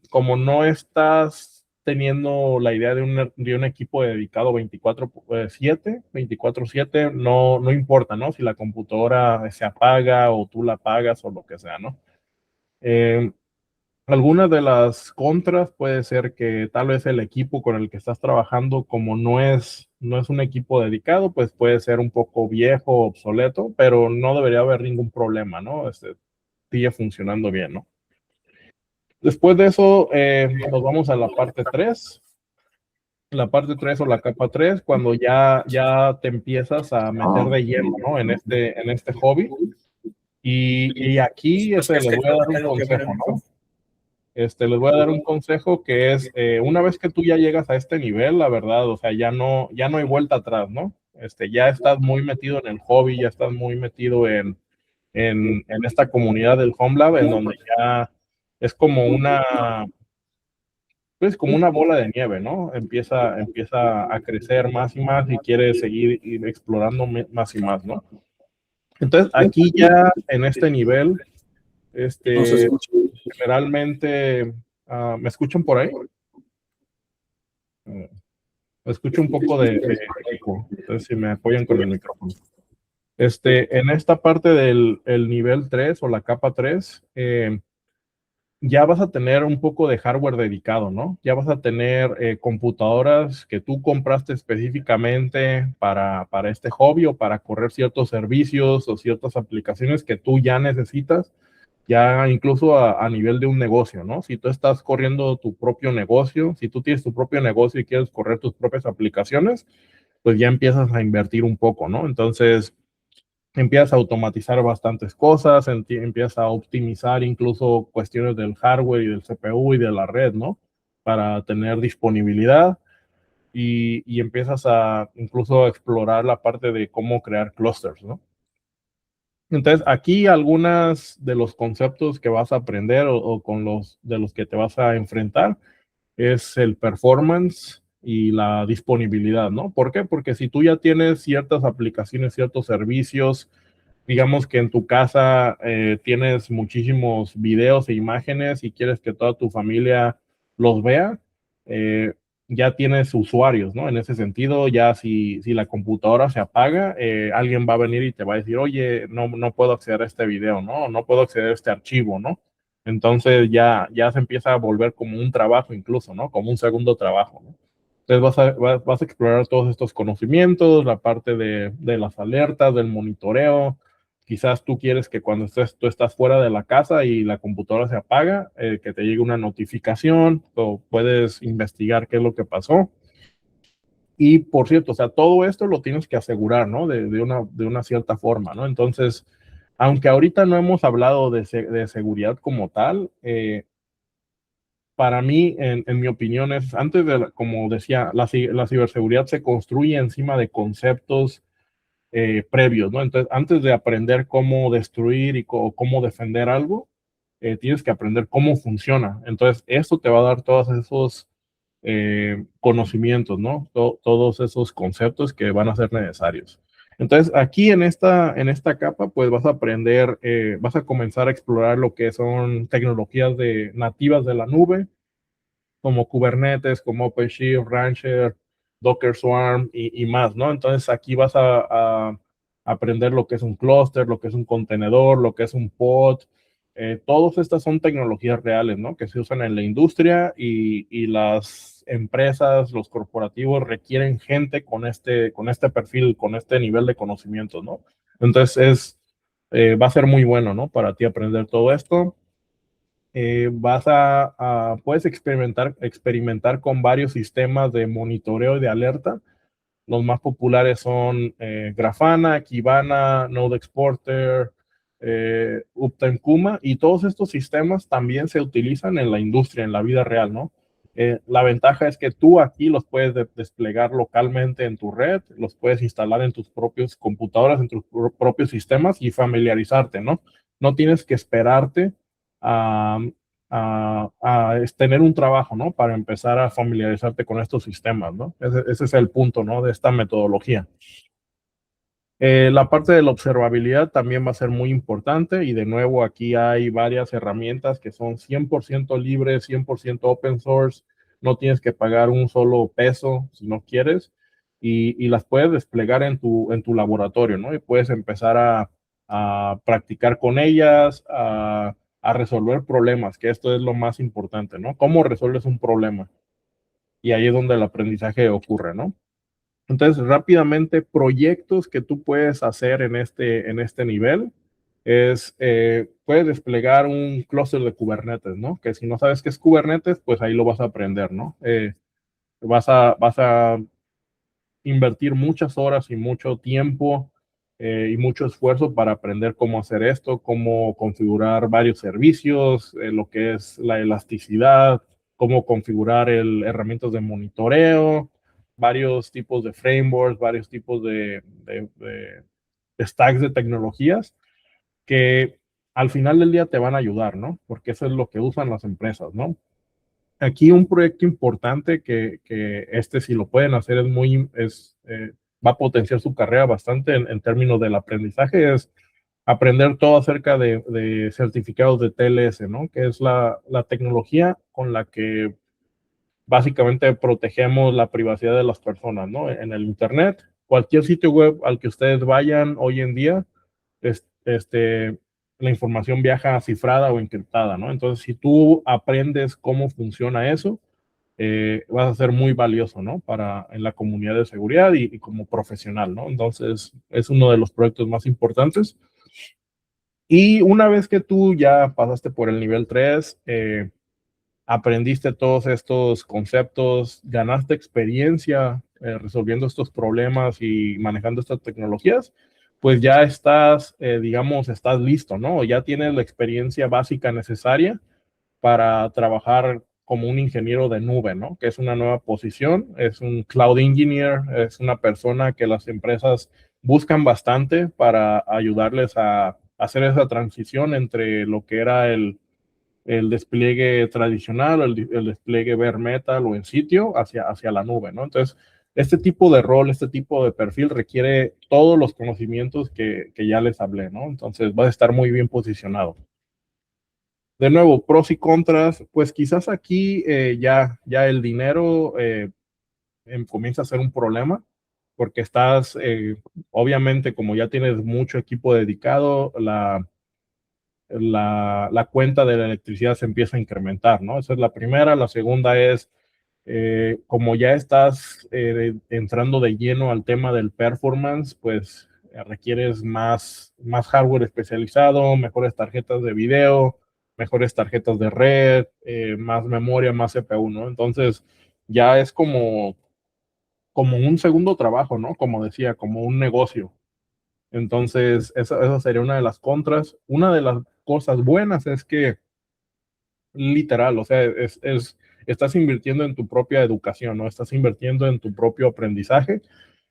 Como no estás teniendo la idea de un equipo dedicado 24/7, no importa, ¿no? Si la computadora se apaga o tú la apagas o lo que sea, ¿no? Eh, Algunas de las contras puede ser que tal vez el equipo con el que estás trabajando, como no es un equipo dedicado, pues puede ser un poco viejo, obsoleto, pero no debería haber ningún problema, ¿no? Sigue funcionando bien, ¿no? Después de eso, nos vamos a la parte 3. La parte 3 o la capa 3, cuando ya te empiezas a meter de lleno, ¿no? En este hobby. Y aquí les voy a dar un consejo, ¿no? Les voy a dar un consejo que es, una vez que tú ya llegas a este nivel, la verdad, o sea, ya no hay vuelta atrás, ¿no? Ya estás muy metido en el hobby, ya estás muy metido en esta comunidad del Home Lab, en donde ya es como una bola de nieve, ¿no? Empieza a crecer más y más y quiere seguir explorando más y más, ¿no? Entonces, aquí ya en este nivel, No se escucha. generalmente, ¿me escuchan por ahí? Escucho un poco de eco, entonces si me apoyan con el micrófono. En esta parte del el nivel 3 o la capa 3, ya vas a tener un poco de hardware dedicado, ¿no? Ya vas a tener computadoras que tú compraste específicamente para este hobby o para correr ciertos servicios o ciertas aplicaciones que tú ya necesitas, ya incluso a nivel de un negocio, ¿no? Si tú estás corriendo tu propio negocio, si tú tienes tu propio negocio y quieres correr tus propias aplicaciones, pues ya empiezas a invertir un poco, ¿no? Entonces, empiezas a automatizar bastantes cosas, empiezas a optimizar incluso cuestiones del hardware y del CPU y de la red, ¿no? Para tener disponibilidad y empiezas a incluso a explorar la parte de cómo crear clusters, ¿no? Entonces, aquí algunas de los conceptos que vas a aprender o con de los que te vas a enfrentar es el performance y la disponibilidad, ¿no? ¿Por qué? Porque si tú ya tienes ciertas aplicaciones, ciertos servicios, digamos que en tu casa tienes muchísimos videos e imágenes y quieres que toda tu familia los vea, eh, ya tienes usuarios, ¿no? En ese sentido, ya si la computadora se apaga, alguien va a venir y te va a decir, oye, no puedo acceder a este video, ¿no? No puedo acceder a este archivo, ¿no? Entonces ya se empieza a volver como un trabajo incluso, ¿no? Como un segundo trabajo, ¿no? Entonces vas a explorar todos estos conocimientos, la parte de las alertas, del monitoreo. Quizás tú quieres que cuando tú estás fuera de la casa y la computadora se apaga, que te llegue una notificación o puedes investigar qué es lo que pasó. Y por cierto, o sea, todo esto lo tienes que asegurar, ¿no? De una cierta forma, ¿no? Entonces, aunque ahorita no hemos hablado de seguridad como tal, para mí, en mi opinión, antes como decía, la ciberseguridad se construye encima de conceptos previos, ¿no? Entonces, antes de aprender cómo destruir y cómo defender algo, tienes que aprender cómo funciona. Entonces, esto te va a dar todos esos conocimientos, ¿no? Todos esos conceptos que van a ser necesarios. Entonces, aquí en esta capa, pues vas a aprender, vas a comenzar a explorar lo que son tecnologías nativas de la nube, como Kubernetes, como OpenShift, Rancher, Docker Swarm y más, ¿no? Entonces aquí vas a aprender lo que es un clúster, lo que es un contenedor, lo que es un pod. Todas estas son tecnologías reales, ¿no? Que se usan en la industria y las empresas, los corporativos requieren gente con este perfil, con este nivel de conocimiento, ¿no? Entonces Va a ser muy bueno, ¿no? Para ti aprender todo esto. Puedes experimentar con varios sistemas de monitoreo y de alerta. Los más populares son Grafana, Kibana, Node Exporter, Uptime Kuma, y todos estos sistemas también se utilizan en la industria, en la vida real, ¿no? La ventaja es que tú aquí los puedes desplegar localmente en tu red, los puedes instalar en tus propios computadoras, en tus propios sistemas y familiarizarte, ¿no? No tienes que esperarte a, tener un trabajo, ¿no? Para empezar a familiarizarte con estos sistemas, ¿no? Ese es el punto, ¿no? De esta metodología. La parte de la observabilidad también va a ser muy importante, y de nuevo aquí hay varias herramientas que son 100% libres, 100% open source. No tienes que pagar un solo peso si no quieres, y las puedes desplegar en tu laboratorio, ¿no? Y puedes empezar a practicar con ellas, a resolver problemas, que esto es lo más importante, ¿no? ¿Cómo resuelves un problema? Y ahí es donde el aprendizaje ocurre, ¿no? Entonces, rápidamente, proyectos que tú puedes hacer en este nivel puedes desplegar un clúster de Kubernetes, ¿no? Que si no sabes qué es Kubernetes, pues ahí lo vas a aprender, ¿no? Vas a invertir muchas horas y mucho tiempo y mucho esfuerzo para aprender cómo hacer esto, cómo configurar varios servicios, lo que es la elasticidad, cómo configurar herramientas de monitoreo, varios tipos de frameworks, varios tipos de stacks de tecnologías que al final del día te van a ayudar, ¿no? Porque eso es lo que usan las empresas, ¿no? Aquí un proyecto importante que si lo pueden hacer va a potenciar su carrera bastante en términos del aprendizaje, es aprender todo acerca de certificados de TLS, ¿no? Que es la tecnología con la que básicamente protegemos la privacidad de las personas, ¿no? En el Internet, cualquier sitio web al que ustedes vayan hoy en día, es, la información viaja cifrada o encriptada, ¿no? Entonces, si tú aprendes cómo funciona eso, vas a ser muy valioso, ¿no? En la comunidad de seguridad y como profesional, ¿no? Entonces, es uno de los proyectos más importantes. Y una vez que tú ya pasaste por el nivel 3, aprendiste todos estos conceptos, ganaste experiencia resolviendo estos problemas y manejando estas tecnologías, pues ya digamos, estás listo, ¿no? Ya tienes la experiencia básica necesaria para trabajar como un ingeniero de nube, ¿no? Que es una nueva posición, es un cloud engineer, es una persona que las empresas buscan bastante para ayudarles a hacer esa transición entre lo que era el despliegue tradicional, el despliegue bare metal o en sitio hacia la nube, ¿no? Entonces, este tipo de rol, este tipo de perfil requiere todos los conocimientos que ya les hablé, ¿no? Entonces, vas a estar muy bien posicionado. De nuevo, pros y contras, pues quizás aquí ya el dinero comienza a ser un problema, porque obviamente, como ya tienes mucho equipo dedicado, la cuenta de la electricidad se empieza a incrementar, ¿no? Esa es la primera. La segunda es, como ya estás entrando de lleno al tema del performance, pues requieres más hardware especializado, mejores tarjetas de video, mejores tarjetas de red, más memoria, más CPU, ¿no? Entonces ya es como un segundo trabajo, ¿no? Como decía, como un negocio. Entonces, esa sería una de las contras. Una de las cosas buenas es que, literal, o sea, estás invirtiendo en tu propia educación, ¿no? Estás invirtiendo en tu propio aprendizaje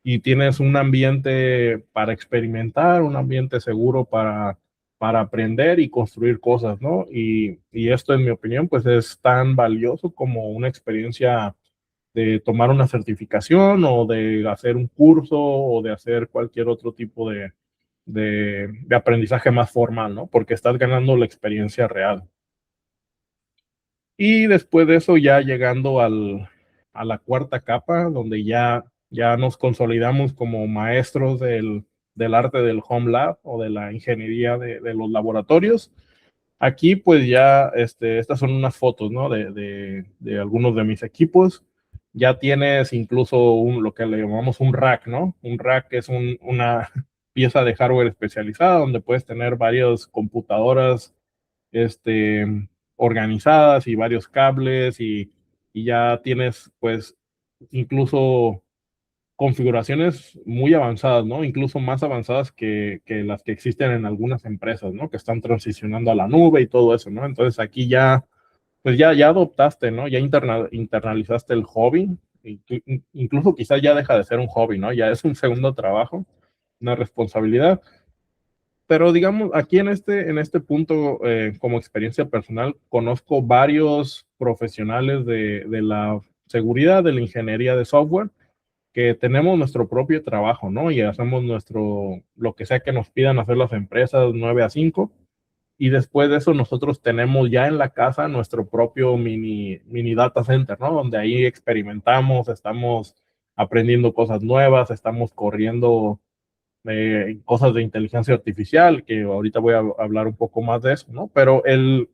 y tienes un ambiente para experimentar, un ambiente seguro para aprender y construir cosas, ¿no? Y esto, en mi opinión, pues es tan valioso como una experiencia de tomar una certificación o de hacer un curso o de hacer cualquier otro tipo de aprendizaje más formal, ¿no? Porque estás ganando la experiencia real. Y después de eso, ya llegando a la cuarta capa, donde ya nos consolidamos como maestros del arte del home lab o de la ingeniería de los laboratorios. Aquí, pues ya, estas son unas fotos, ¿no? De algunos de mis equipos. Ya tienes incluso lo que le llamamos un rack, ¿no? Un rack es pieza de hardware especializada donde puedes tener varias computadoras organizadas y varios cables y ya tienes pues incluso configuraciones muy avanzadas, ¿no? Incluso más avanzadas que las que existen en algunas empresas, ¿no? Que están transicionando a la nube y todo eso, ¿no? Entonces aquí ya, pues ya adoptaste, ¿no? Ya internalizaste el hobby, incluso quizás ya deja de ser un hobby, ¿no? Ya es un segundo trabajo, una responsabilidad. Pero digamos, aquí en este punto, como experiencia personal, conozco varios profesionales de la seguridad, de la ingeniería de software, que tenemos nuestro propio trabajo, ¿no? Y hacemos lo que sea que nos pidan hacer las empresas 9 a 5. Y después de eso nosotros tenemos ya en la casa nuestro propio mini data center, ¿no? Donde ahí experimentamos, estamos aprendiendo cosas nuevas, estamos corriendo cosas de inteligencia artificial, que ahorita voy a hablar un poco más de eso, ¿no? Pero el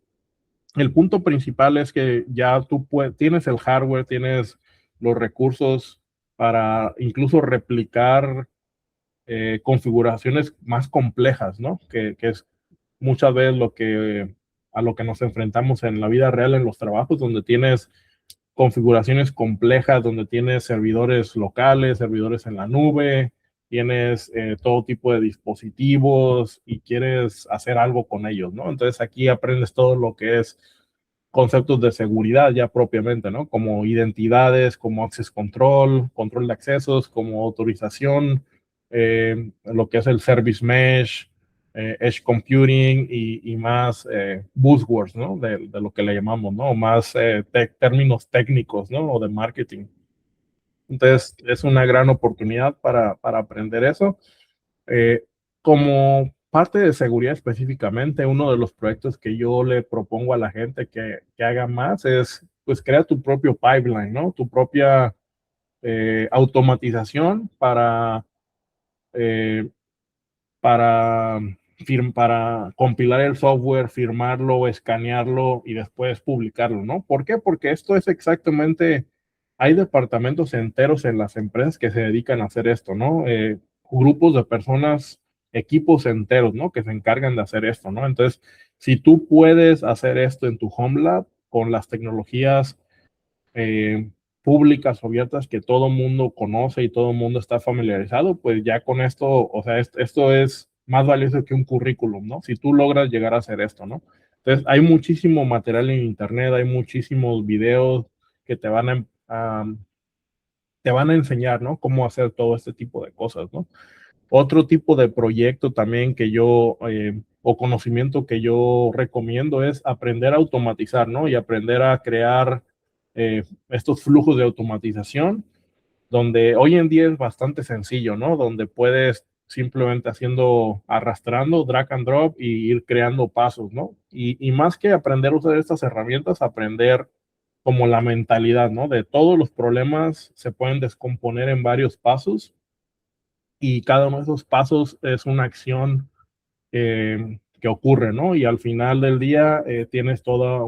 punto principal es que ya tú tienes el hardware, tienes los recursos para incluso replicar configuraciones más complejas, ¿no? Que es muchas veces a lo que nos enfrentamos en la vida real, en los trabajos, donde tienes configuraciones complejas, donde tienes servidores locales, servidores en la nube, tienes todo tipo de dispositivos y quieres hacer algo con ellos, ¿no? Entonces aquí aprendes todo lo que es conceptos de seguridad ya propiamente, ¿no? Como identidades, como access control, control de accesos, como autorización, lo que es el service mesh, edge computing y más buzzwords, ¿no? De lo que le llamamos, ¿no? Más términos técnicos, ¿no? O de marketing. Entonces, es una gran oportunidad para aprender eso. Eh, Como parte de seguridad específicamente, uno de los proyectos que yo le propongo a la gente que haga más es, pues, crea tu propio pipeline, ¿no? Tu propia automatización eh, para, para compilar el software, firmarlo, escanearlo y después publicarlo, ¿no? ¿Por qué? Porque esto es exactamente, hay departamentos enteros en las empresas que se dedican a hacer esto, ¿no? Grupos de personas, equipos enteros, ¿no? Que se encargan de hacer esto, ¿no? Entonces, si tú puedes hacer esto en tu home lab con las tecnologías eh, públicas o abiertas que todo mundo conoce y todo mundo está familiarizado, pues ya con esto, o sea, esto es más valioso que un currículum, ¿no? Si tú logras llegar a hacer esto, ¿no? Entonces, hay muchísimo material en internet, hay muchísimos videos que te van a enseñar, ¿no? Cómo hacer todo este tipo de cosas, ¿no? Otro tipo de proyecto también o conocimiento que yo recomiendo es aprender a automatizar, ¿no? Y aprender a crear estos flujos de automatización, donde hoy en día es bastante sencillo, ¿no? Donde puedes simplemente arrastrando, drag and drop y ir creando pasos, ¿no? Y más que aprender a usar estas herramientas, aprender como la mentalidad, ¿no? De todos los problemas se pueden descomponer en varios pasos y cada uno de esos pasos es una acción que ocurre, ¿no? Y al final del día tienes todo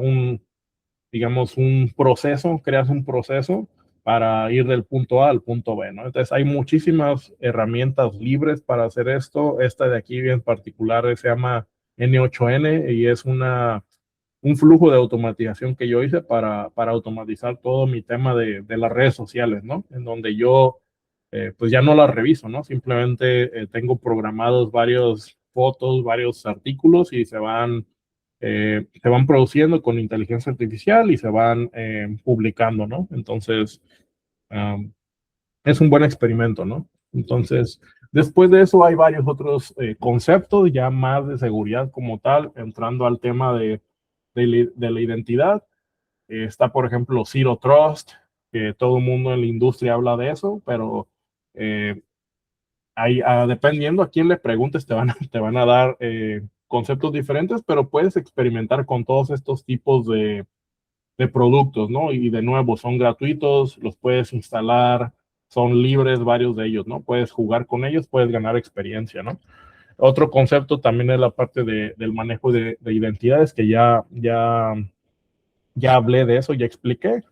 digamos, un proceso, creas un proceso para ir del punto A al punto B, ¿no? Entonces hay muchísimas herramientas libres para hacer esto. Esta de aquí en particular se llama N8N y es un flujo de automatización que yo hice para automatizar todo mi tema de las redes sociales, ¿no? En donde yo, pues ya no las reviso, ¿no? Simplemente tengo programados varios fotos, varios artículos y se van produciendo con inteligencia artificial y se van publicando, ¿no? Entonces, um, es un buen experimento, ¿no? Entonces, después de eso hay varios otros conceptos ya más de seguridad como tal, entrando al tema de la identidad. Está, por ejemplo, Zero Trust, que todo el mundo en la industria habla de eso, pero eh, dependiendo a quién le preguntes, te van a dar conceptos diferentes, pero puedes experimentar con todos estos tipos de productos, ¿no? Y de nuevo, son gratuitos, los puedes instalar, son libres varios de ellos, ¿no? Puedes jugar con ellos, puedes ganar experiencia, ¿no? Otro concepto también es la parte del manejo de identidades, que ya hablé de eso, ya expliqué.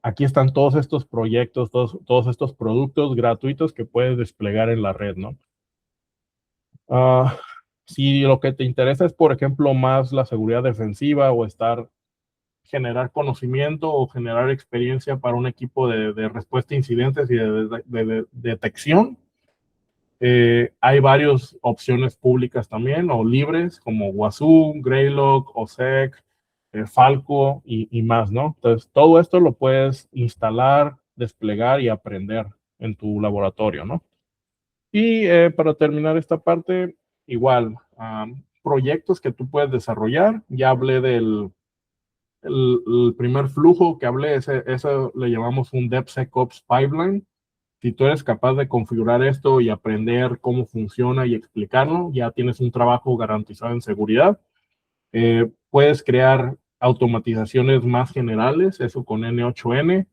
Aquí están todos estos proyectos, todos estos productos gratuitos que puedes desplegar en la red, ¿no? Si lo que te interesa es, por ejemplo, más la seguridad defensiva o generar conocimiento o generar experiencia para un equipo de respuesta a incidentes y de detección, hay varias opciones públicas también o libres como Wazoo, Greylock, OSEC, Falco y más, ¿no? Entonces, todo esto lo puedes instalar, desplegar y aprender en tu laboratorio, ¿no? Y para terminar esta parte, igual, proyectos que tú puedes desarrollar. Ya hablé del el primer flujo que hablé, eso le llamamos un DevSecOps Pipeline. Si tú eres capaz de configurar esto y aprender cómo funciona y explicarlo, ya tienes un trabajo garantizado en seguridad. Puedes crear automatizaciones más generales, eso con N8N.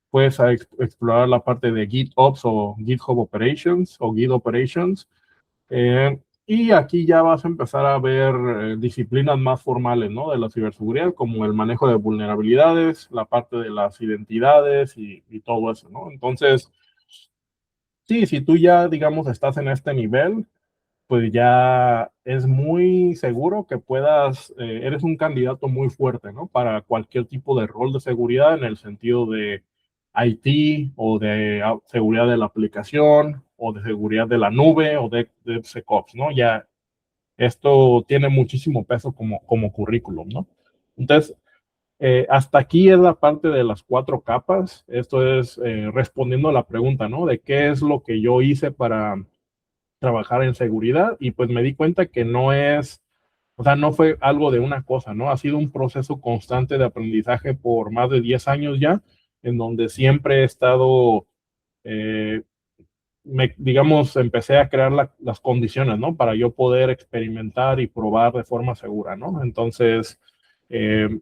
Puedes explorar la parte de GitOps o GitHub Operations o Git Operations. Y aquí ya vas a empezar a ver disciplinas más formales, ¿no? De la ciberseguridad, como el manejo de vulnerabilidades, la parte de las identidades y todo eso, ¿no? Entonces, sí, si tú ya, digamos, estás en este nivel, pues ya es muy seguro que eres un candidato muy fuerte, ¿no? Para cualquier tipo de rol de seguridad en el sentido de IT o de seguridad de la aplicación o de seguridad de la nube o de SecOps, ¿no? Ya esto tiene muchísimo peso como currículum, ¿no? Entonces, hasta aquí es la parte de las 4 capas. Esto es respondiendo a la pregunta, ¿no? De qué es lo que yo hice para trabajar en seguridad y pues me di cuenta que o sea, no fue algo de una cosa, ¿no? Ha sido un proceso constante de aprendizaje por más de 10 años ya, en donde siempre he estado, eh, digamos, empecé a crear las condiciones, ¿no? Para yo poder experimentar y probar de forma segura, ¿no? Entonces, eh,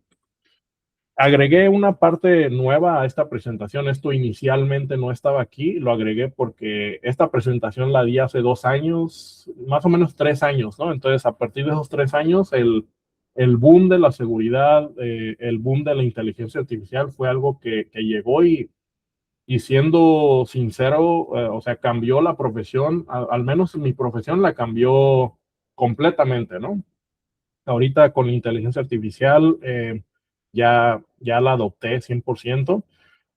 agregué una parte nueva a esta presentación. Esto inicialmente no estaba aquí, lo agregué porque esta presentación la di hace 2 años, más o menos 3 años, ¿no? Entonces, a partir de esos 3 años, el boom de la seguridad, el boom de la inteligencia artificial fue algo que llegó y siendo sincero, o sea, cambió la profesión, al menos mi profesión la cambió completamente, ¿no? Ahorita con la inteligencia artificial ya la adopté 100%.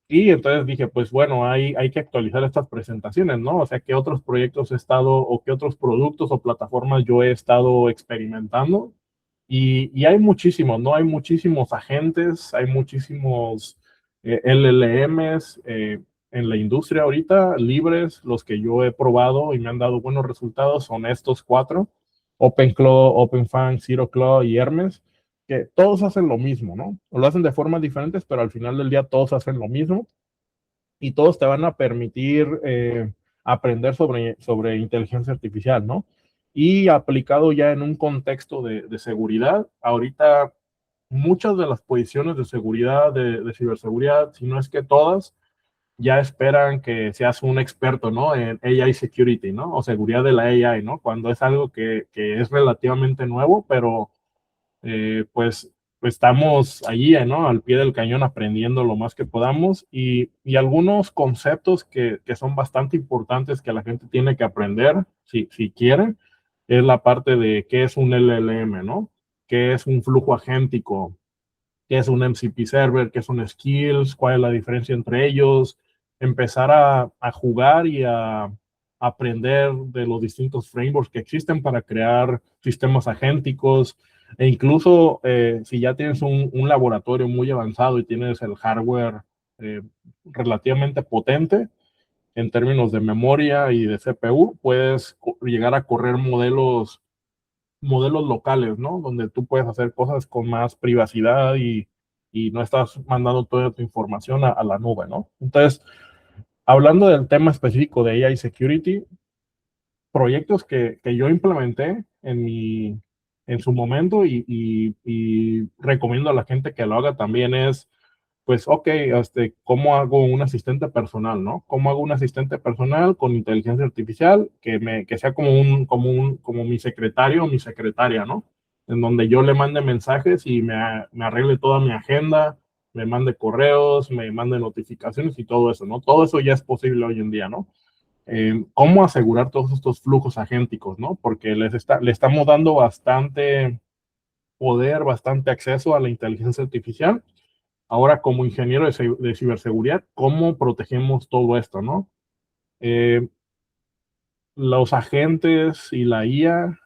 Y entonces dije, pues bueno, hay que actualizar estas presentaciones, ¿no? O sea, qué otros proyectos he estado o qué otros productos o plataformas yo he estado experimentando. Y hay muchísimos, ¿no? Hay muchísimos agentes, hay muchísimos LLMs en la industria ahorita, libres. Los que yo he probado y me han dado buenos resultados son estos 4, OpenClaw, OpenFang, ZeroClaw y Hermes, que todos hacen lo mismo, ¿no? Lo hacen de formas diferentes, pero al final del día todos hacen lo mismo y todos te van a permitir aprender sobre inteligencia artificial, ¿no? Y aplicado ya en un contexto de seguridad, ahorita muchas de las posiciones de seguridad, de ciberseguridad, si no es que todas, ya esperan que seas un experto, ¿no? En AI security, ¿no? O seguridad de la AI, ¿no? Cuando es algo que es relativamente nuevo, pero pues estamos allí, ¿no? Al pie del cañón aprendiendo lo más que podamos y algunos conceptos que son bastante importantes que la gente tiene que aprender, si quiere, es la parte de qué es un LLM, ¿no? ¿Qué es un flujo agéntico? ¿Qué es un MCP server? ¿Qué son skills? ¿Cuál es la diferencia entre ellos? Empezar a jugar y a aprender de los distintos frameworks que existen para crear sistemas agénticos e incluso si ya tienes un laboratorio muy avanzado y tienes el hardware relativamente potente en términos de memoria y de CPU, puedes llegar a correr modelos locales, ¿no? Donde tú puedes hacer cosas con más privacidad y no estás mandando toda tu información a la nube, ¿no? Entonces, hablando del tema específico de AI Security, proyectos que yo implementé en su momento y recomiendo a la gente que lo haga también es, pues, ok, ¿cómo hago un asistente personal, no? ¿Cómo hago un asistente personal con inteligencia artificial que sea como mi secretario o mi secretaria, ¿no? En donde yo le mande mensajes y me arregle toda mi agenda, me mande correos, me mande notificaciones y todo eso, ¿no? Todo eso ya es posible hoy en día, ¿no? cómo asegurar todos estos flujos agénticos, ¿no? Porque le estamos dando bastante poder, bastante acceso a la inteligencia artificial. Ahora, como ingeniero de ciberseguridad, ¿cómo protegemos todo esto, no? Los agentes y la IA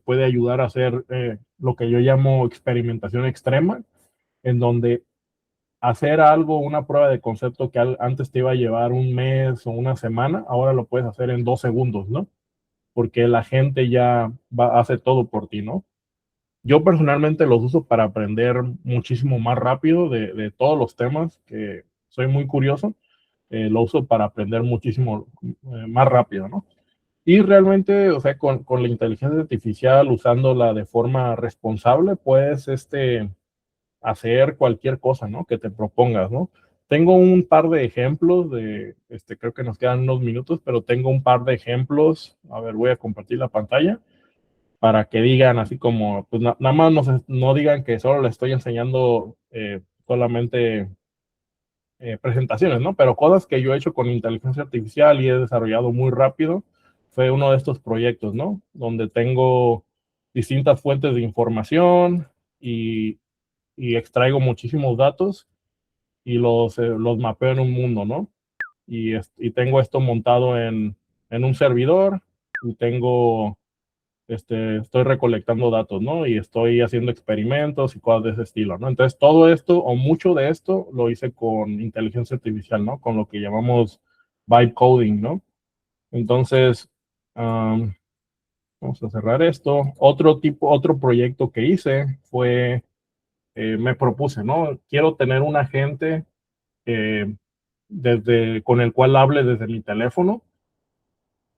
puede ayudar a hacer lo que yo llamo experimentación extrema, en donde hacer algo, una prueba de concepto que antes te iba a llevar un mes o una semana, ahora lo puedes hacer en 2 segundos, ¿no? Porque la gente ya hace todo por ti, ¿no? Yo personalmente los uso para aprender muchísimo más rápido de todos los temas, que soy muy curioso, lo uso para aprender muchísimo más rápido, ¿no? Y realmente, o sea, con la inteligencia artificial, usándola de forma responsable, puedes hacer cualquier cosa, ¿no? Que te propongas, ¿no? Tengo un par de ejemplos creo que nos quedan unos minutos, pero tengo un par de ejemplos. A ver, voy a compartir la pantalla para que digan así como, pues nada más no digan que solo le estoy enseñando solamente presentaciones, ¿no? Pero cosas que yo he hecho con inteligencia artificial y he desarrollado muy rápido, fue uno de estos proyectos, ¿no? Donde tengo distintas fuentes de información y, y extraigo muchísimos datos y los mapeo en un mundo, ¿no? Y tengo esto montado en un servidor y estoy recolectando datos, ¿no? Y estoy haciendo experimentos y cosas de ese estilo, ¿no? Entonces, todo esto o mucho de esto lo hice con inteligencia artificial, ¿no? Con lo que llamamos vibe coding, ¿no? Entonces, vamos a cerrar esto. Otro proyecto que hice fue, me propuse, ¿no? Quiero tener un agente con el cual hable desde mi teléfono.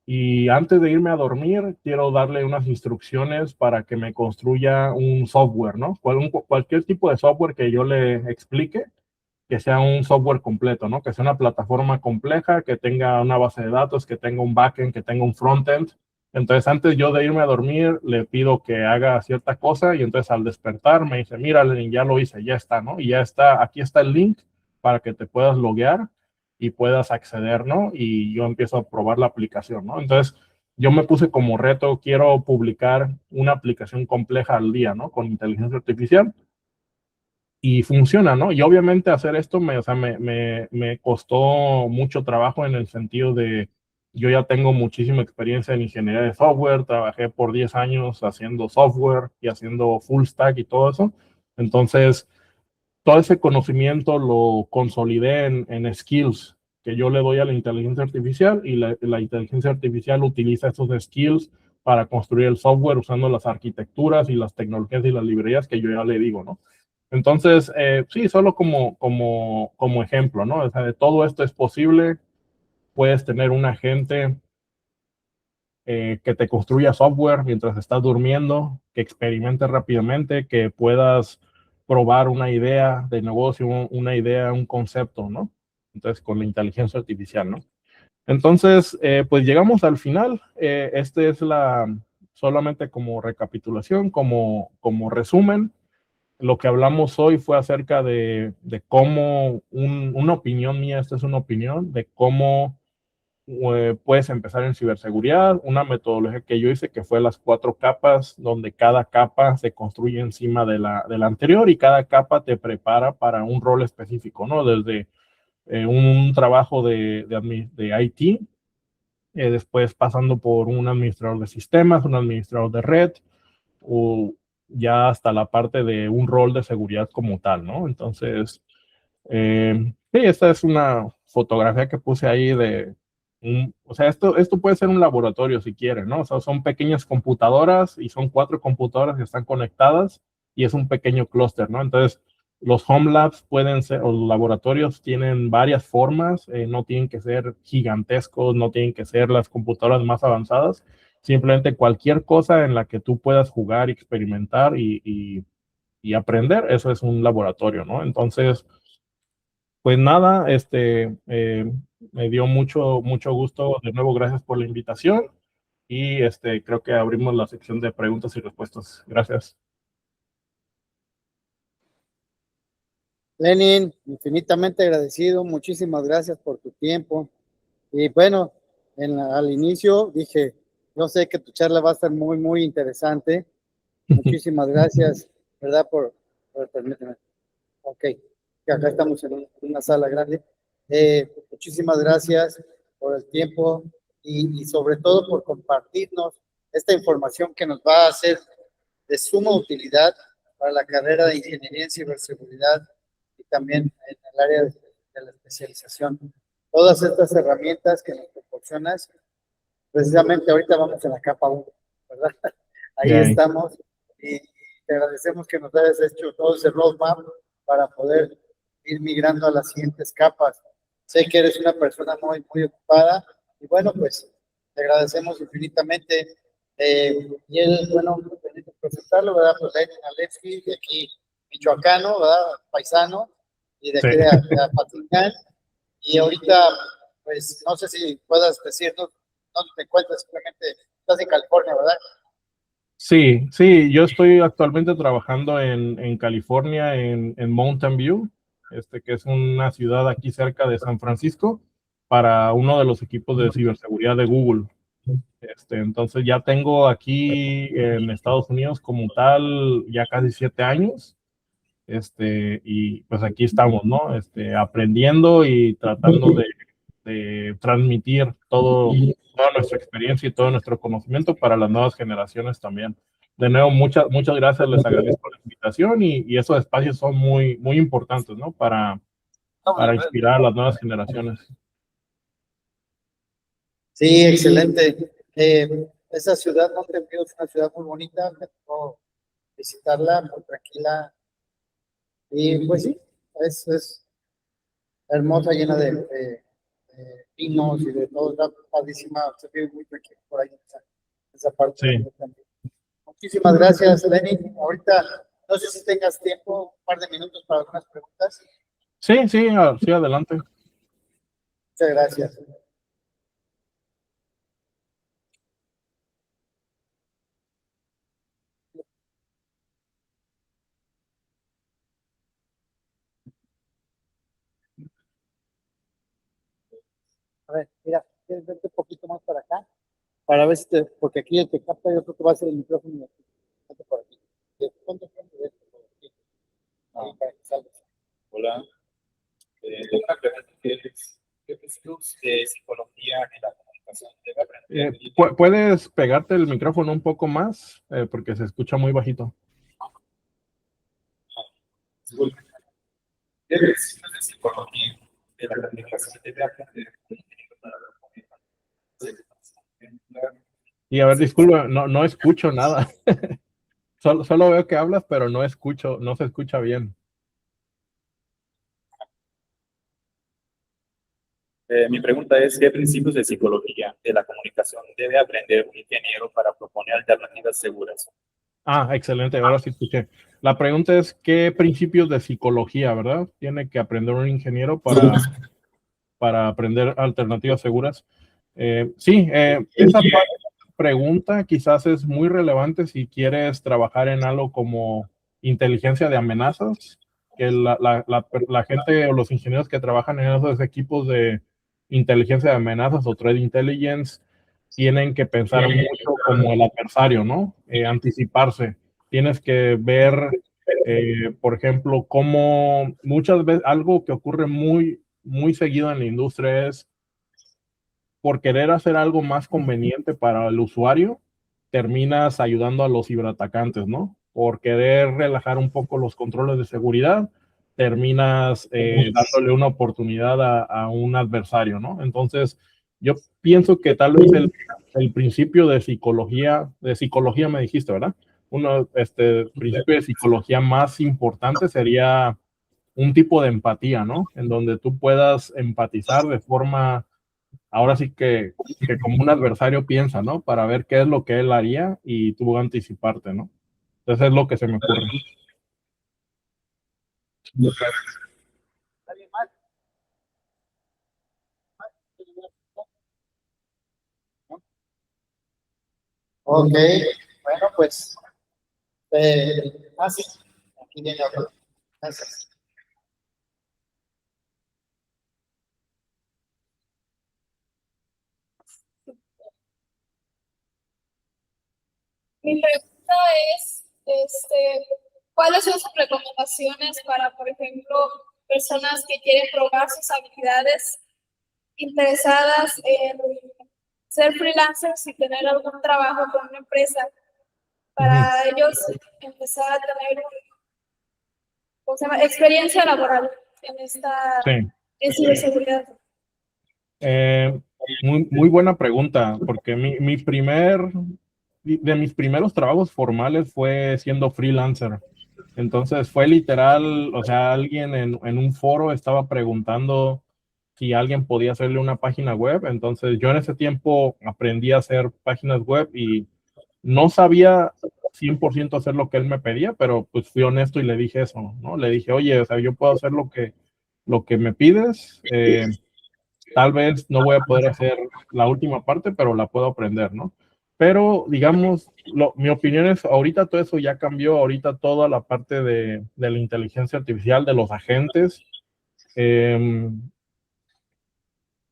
Y antes de irme a dormir, quiero darle unas instrucciones para que me construya un software, ¿no? Cualquier tipo de software que yo le explique, que sea un software completo, ¿no? Que sea una plataforma compleja, que tenga una base de datos, que tenga un backend, que tenga un frontend. Entonces, antes yo de irme a dormir, le pido que haga cierta cosa y entonces al despertar me dice, mira, Lenin, ya lo hice, ya está, ¿no? Y ya está, aquí está el link para que te puedas loguear y puedas acceder, ¿no? Y yo empiezo a probar la aplicación, ¿no? Entonces, yo me puse como reto, quiero publicar una aplicación compleja al día, ¿no? Con inteligencia artificial y funciona, ¿no? Y obviamente hacer esto me costó mucho trabajo en el sentido de, yo ya tengo muchísima experiencia en ingeniería de software, trabajé por 10 años haciendo software y haciendo full stack y todo eso. Entonces, todo ese conocimiento lo consolidé en skills que yo le doy a la inteligencia artificial y la inteligencia artificial utiliza esos skills para construir el software usando las arquitecturas y las tecnologías y las librerías que yo ya le digo, ¿no? Entonces, sí, solo como ejemplo, ¿no? O sea, de todo esto es posible. Puedes tener un agente que te construya software mientras estás durmiendo, que experimente rápidamente, que puedas probar una idea de negocio, una idea, un concepto, ¿no? Entonces, con la inteligencia artificial, ¿no? Entonces, pues llegamos al final. Este es solamente como recapitulación, como resumen. Lo que hablamos hoy fue acerca de cómo, una opinión mía, esta es una opinión, de cómo puedes empezar en ciberseguridad, una metodología que yo hice que fue las 4 capas, donde cada capa se construye encima de la anterior y cada capa te prepara para un rol específico, ¿no? Desde un trabajo de IT, después pasando por un administrador de sistemas, un administrador de red, o ya hasta la parte de un rol de seguridad como tal, ¿no? Entonces, sí, esta es una fotografía que puse ahí o sea, esto puede ser un laboratorio si quieren, ¿no? O sea, son pequeñas computadoras y son 4 computadoras que están conectadas y es un pequeño clúster, ¿no? Entonces, los home labs pueden ser, o los laboratorios tienen varias formas, no tienen que ser gigantescos, no tienen que ser las computadoras más avanzadas, simplemente cualquier cosa en la que tú puedas jugar, experimentar y aprender, eso es un laboratorio, ¿no? Entonces, pues nada, me dio mucho gusto. De nuevo, gracias por la invitación y creo que abrimos la sección de preguntas y respuestas. Gracias. Lenin, infinitamente agradecido, muchísimas gracias por tu tiempo. Y bueno, al inicio dije, yo sé que tu charla va a estar muy, muy interesante. Muchísimas gracias, ¿verdad? Permíteme. Ok, que acá estamos en una sala grande. Muchísimas gracias por el tiempo y sobre todo por compartirnos esta información que nos va a ser de suma utilidad para la carrera de Ingeniería en Ciberseguridad y también en el área de la especialización. Todas estas herramientas que nos proporcionas, precisamente ahorita vamos en la capa 1, ¿verdad? Ahí estamos y te agradecemos que nos hayas hecho todo ese roadmap para poder ir migrando a las siguientes capas. Sé que eres una persona muy, muy ocupada y bueno, pues te agradecemos infinitamente. Y él, bueno, presentarlo, ¿verdad? Pues Lenin Alevsky, de aquí, michoacano, ¿verdad? Paisano, y de aquí de Apatzingán. Y ahorita, pues, no sé si puedas decirnos dónde te encuentras, simplemente estás en California, ¿verdad? Sí, sí, yo estoy actualmente trabajando en California, en Mountain View, que es una ciudad aquí cerca de San Francisco, para uno de los equipos de ciberseguridad de Google. Entonces ya tengo aquí en Estados Unidos como tal ya casi 7 años. Y pues aquí estamos, ¿no? Aprendiendo y tratando de transmitir toda nuestra experiencia y todo nuestro conocimiento para las nuevas generaciones también. De nuevo, muchas gracias, les agradezco la invitación y esos espacios son muy, muy importantes, ¿no? Para inspirar a las nuevas generaciones. Sí, excelente. Esa ciudad, Mountain View, es una ciudad muy bonita, me tocó visitarla, muy tranquila. Y pues sí, es hermosa, llena de pinos y de todo, está padrísima, se vive muy tranquilo por ahí, esa parte. Sí. También. Muchísimas gracias, Lenin. Ahorita, no sé si tengas tiempo, un par de minutos para algunas preguntas. Sí, sí, adelante. Muchas gracias. A ver, mira, ¿quieres verte un poquito más para acá? Para ver si porque aquí el que capta yo creo que va a ser el micrófono. Vete por aquí. Ponte frente de esto, por aquí. Ahí para que salgas. Hola. Una pregunta que es, ¿qué estudios de psicología en la comunicación debe aprender? ¿Puedes pegarte el micrófono un poco más? Porque se escucha muy bajito. ¿Qué estudios de psicología de la comunicación debe aprender? Y a ver, disculpa, no escucho nada. Solo veo que hablas, pero no se escucha bien. Mi pregunta es, ¿qué principios de psicología de la comunicación debe aprender un ingeniero para proponer alternativas seguras? Excelente, ahora sí escuché. La pregunta es, ¿qué principios de psicología, verdad? Tiene que aprender un ingeniero para aprender alternativas seguras. Sí, esa pregunta quizás es muy relevante si quieres trabajar en algo como inteligencia de amenazas, que la gente o los ingenieros que trabajan en esos equipos de inteligencia de amenazas o threat intelligence tienen que pensar mucho como el adversario, ¿no? Anticiparse. Tienes que ver, por ejemplo, cómo muchas veces algo que ocurre muy, muy seguido en la industria es por querer hacer algo más conveniente para el usuario, terminas ayudando a los ciberatacantes, ¿no? Por querer relajar un poco los controles de seguridad, terminas dándole una oportunidad a un adversario, ¿no? Entonces, yo pienso que tal vez el principio de psicología me dijiste, ¿verdad? Principio de psicología más importante sería un tipo de empatía, ¿no? En donde tú puedas empatizar de forma ahora sí que como un adversario piensa, ¿no? Para ver qué es lo que él haría y tú anticiparte, ¿no? Entonces es lo que se me ocurre. ¿Alguien más? Ok, bueno, pues, sí, aquí viene otro. Gracias. Mi pregunta es, ¿cuáles son sus recomendaciones para, por ejemplo, personas que quieren probar sus habilidades, interesadas en ser freelancers y tener algún trabajo con una empresa, para ellos empezar a tener ¿cómo se llama? Experiencia laboral en esta en ciberseguridad? Muy buena pregunta, porque de mis primeros trabajos formales fue siendo freelancer. Entonces fue literal, o sea, alguien en un foro estaba preguntando si alguien podía hacerle una página web. Entonces yo en ese tiempo aprendí a hacer páginas web y no sabía 100% hacer lo que él me pedía, pero pues fui honesto y le dije eso, ¿no? Le dije, oye, o sea, yo puedo hacer lo que me pides. Tal vez no voy a poder hacer la última parte, pero la puedo aprender, ¿no? Pero, digamos, mi opinión es, ahorita todo eso ya cambió, ahorita toda la parte de la inteligencia artificial, de los agentes.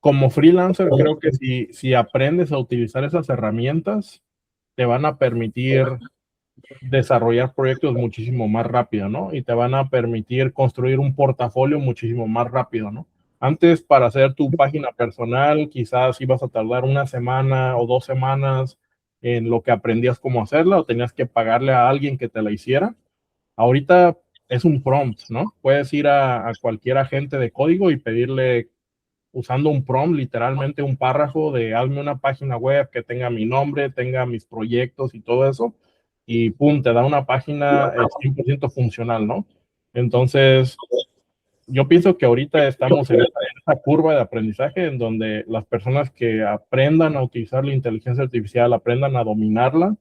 Como freelancer, creo que si aprendes a utilizar esas herramientas, te van a permitir desarrollar proyectos muchísimo más rápido, ¿no? Y te van a permitir construir un portafolio muchísimo más rápido, ¿no? Antes, para hacer tu página personal, quizás ibas a tardar una semana o 2 semanas en lo que aprendías cómo hacerla o tenías que pagarle a alguien que te la hiciera. Ahorita es un prompt, ¿no? Puedes ir a cualquier agente de código y pedirle, usando un prompt, literalmente un párrafo de hazme una página web que tenga mi nombre, tenga mis proyectos y todo eso, y pum, te da una página 100% funcional, ¿no? Entonces, yo pienso que ahorita estamos en esta curva de aprendizaje en donde las personas que aprendan a utilizar la inteligencia artificial, aprendan a dominarla,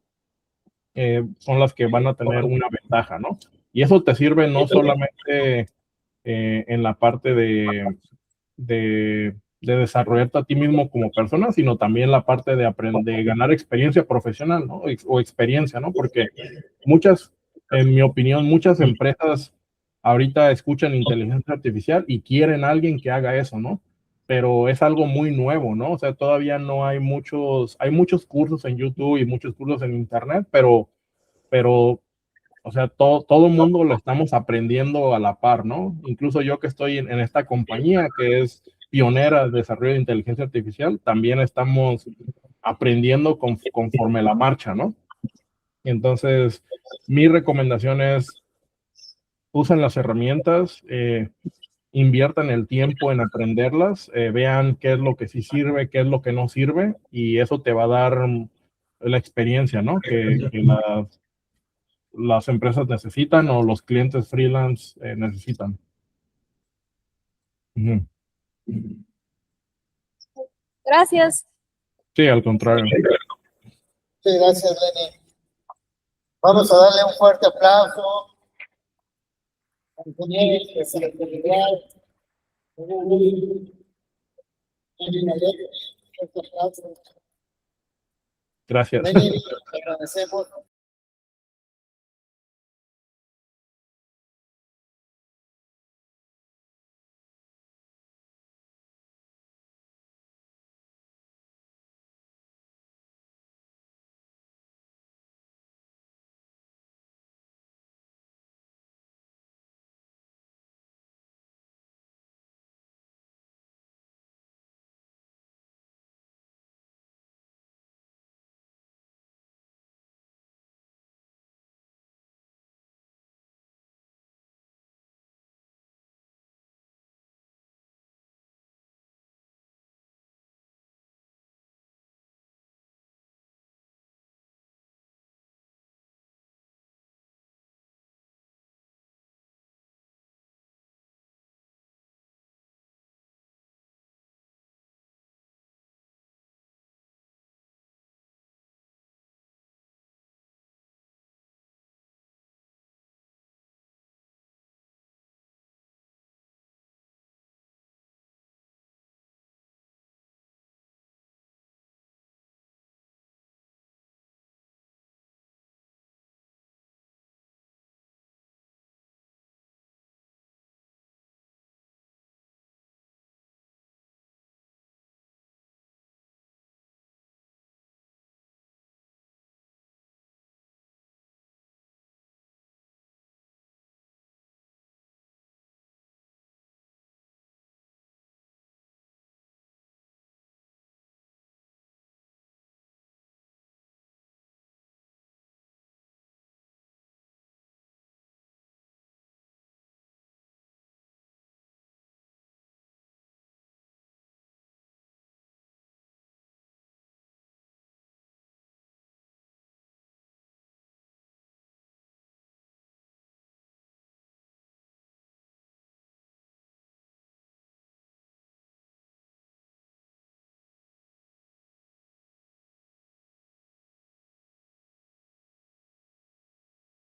son las que van a tener una ventaja, ¿no? Y eso te sirve no solamente en la parte de desarrollarte a ti mismo como persona, sino también la parte de aprender, de ganar experiencia profesional, ¿no? O experiencia, ¿no? Porque en mi opinión, muchas empresas ahorita escuchan inteligencia artificial y quieren a alguien que haga eso, ¿no? Pero es algo muy nuevo, ¿no? O sea, todavía no hay hay muchos cursos en YouTube y muchos cursos en Internet, pero o sea, todo el mundo lo estamos aprendiendo a la par, ¿no? Incluso yo que estoy en esta compañía que es pionera de desarrollo de inteligencia artificial, también estamos aprendiendo conforme la marcha, ¿no? Entonces, mi recomendación es, usen las herramientas, inviertan el tiempo en aprenderlas, vean qué es lo que sí sirve, qué es lo que no sirve, y eso te va a dar la experiencia, ¿no? Que las empresas necesitan o los clientes freelance necesitan. Ujú. Gracias. Sí, al contrario. Sí, gracias, Lenny. Vamos a darle un fuerte aplauso al ingeniero de ciberseguridad. Gracias. Lenny, te agradecemos.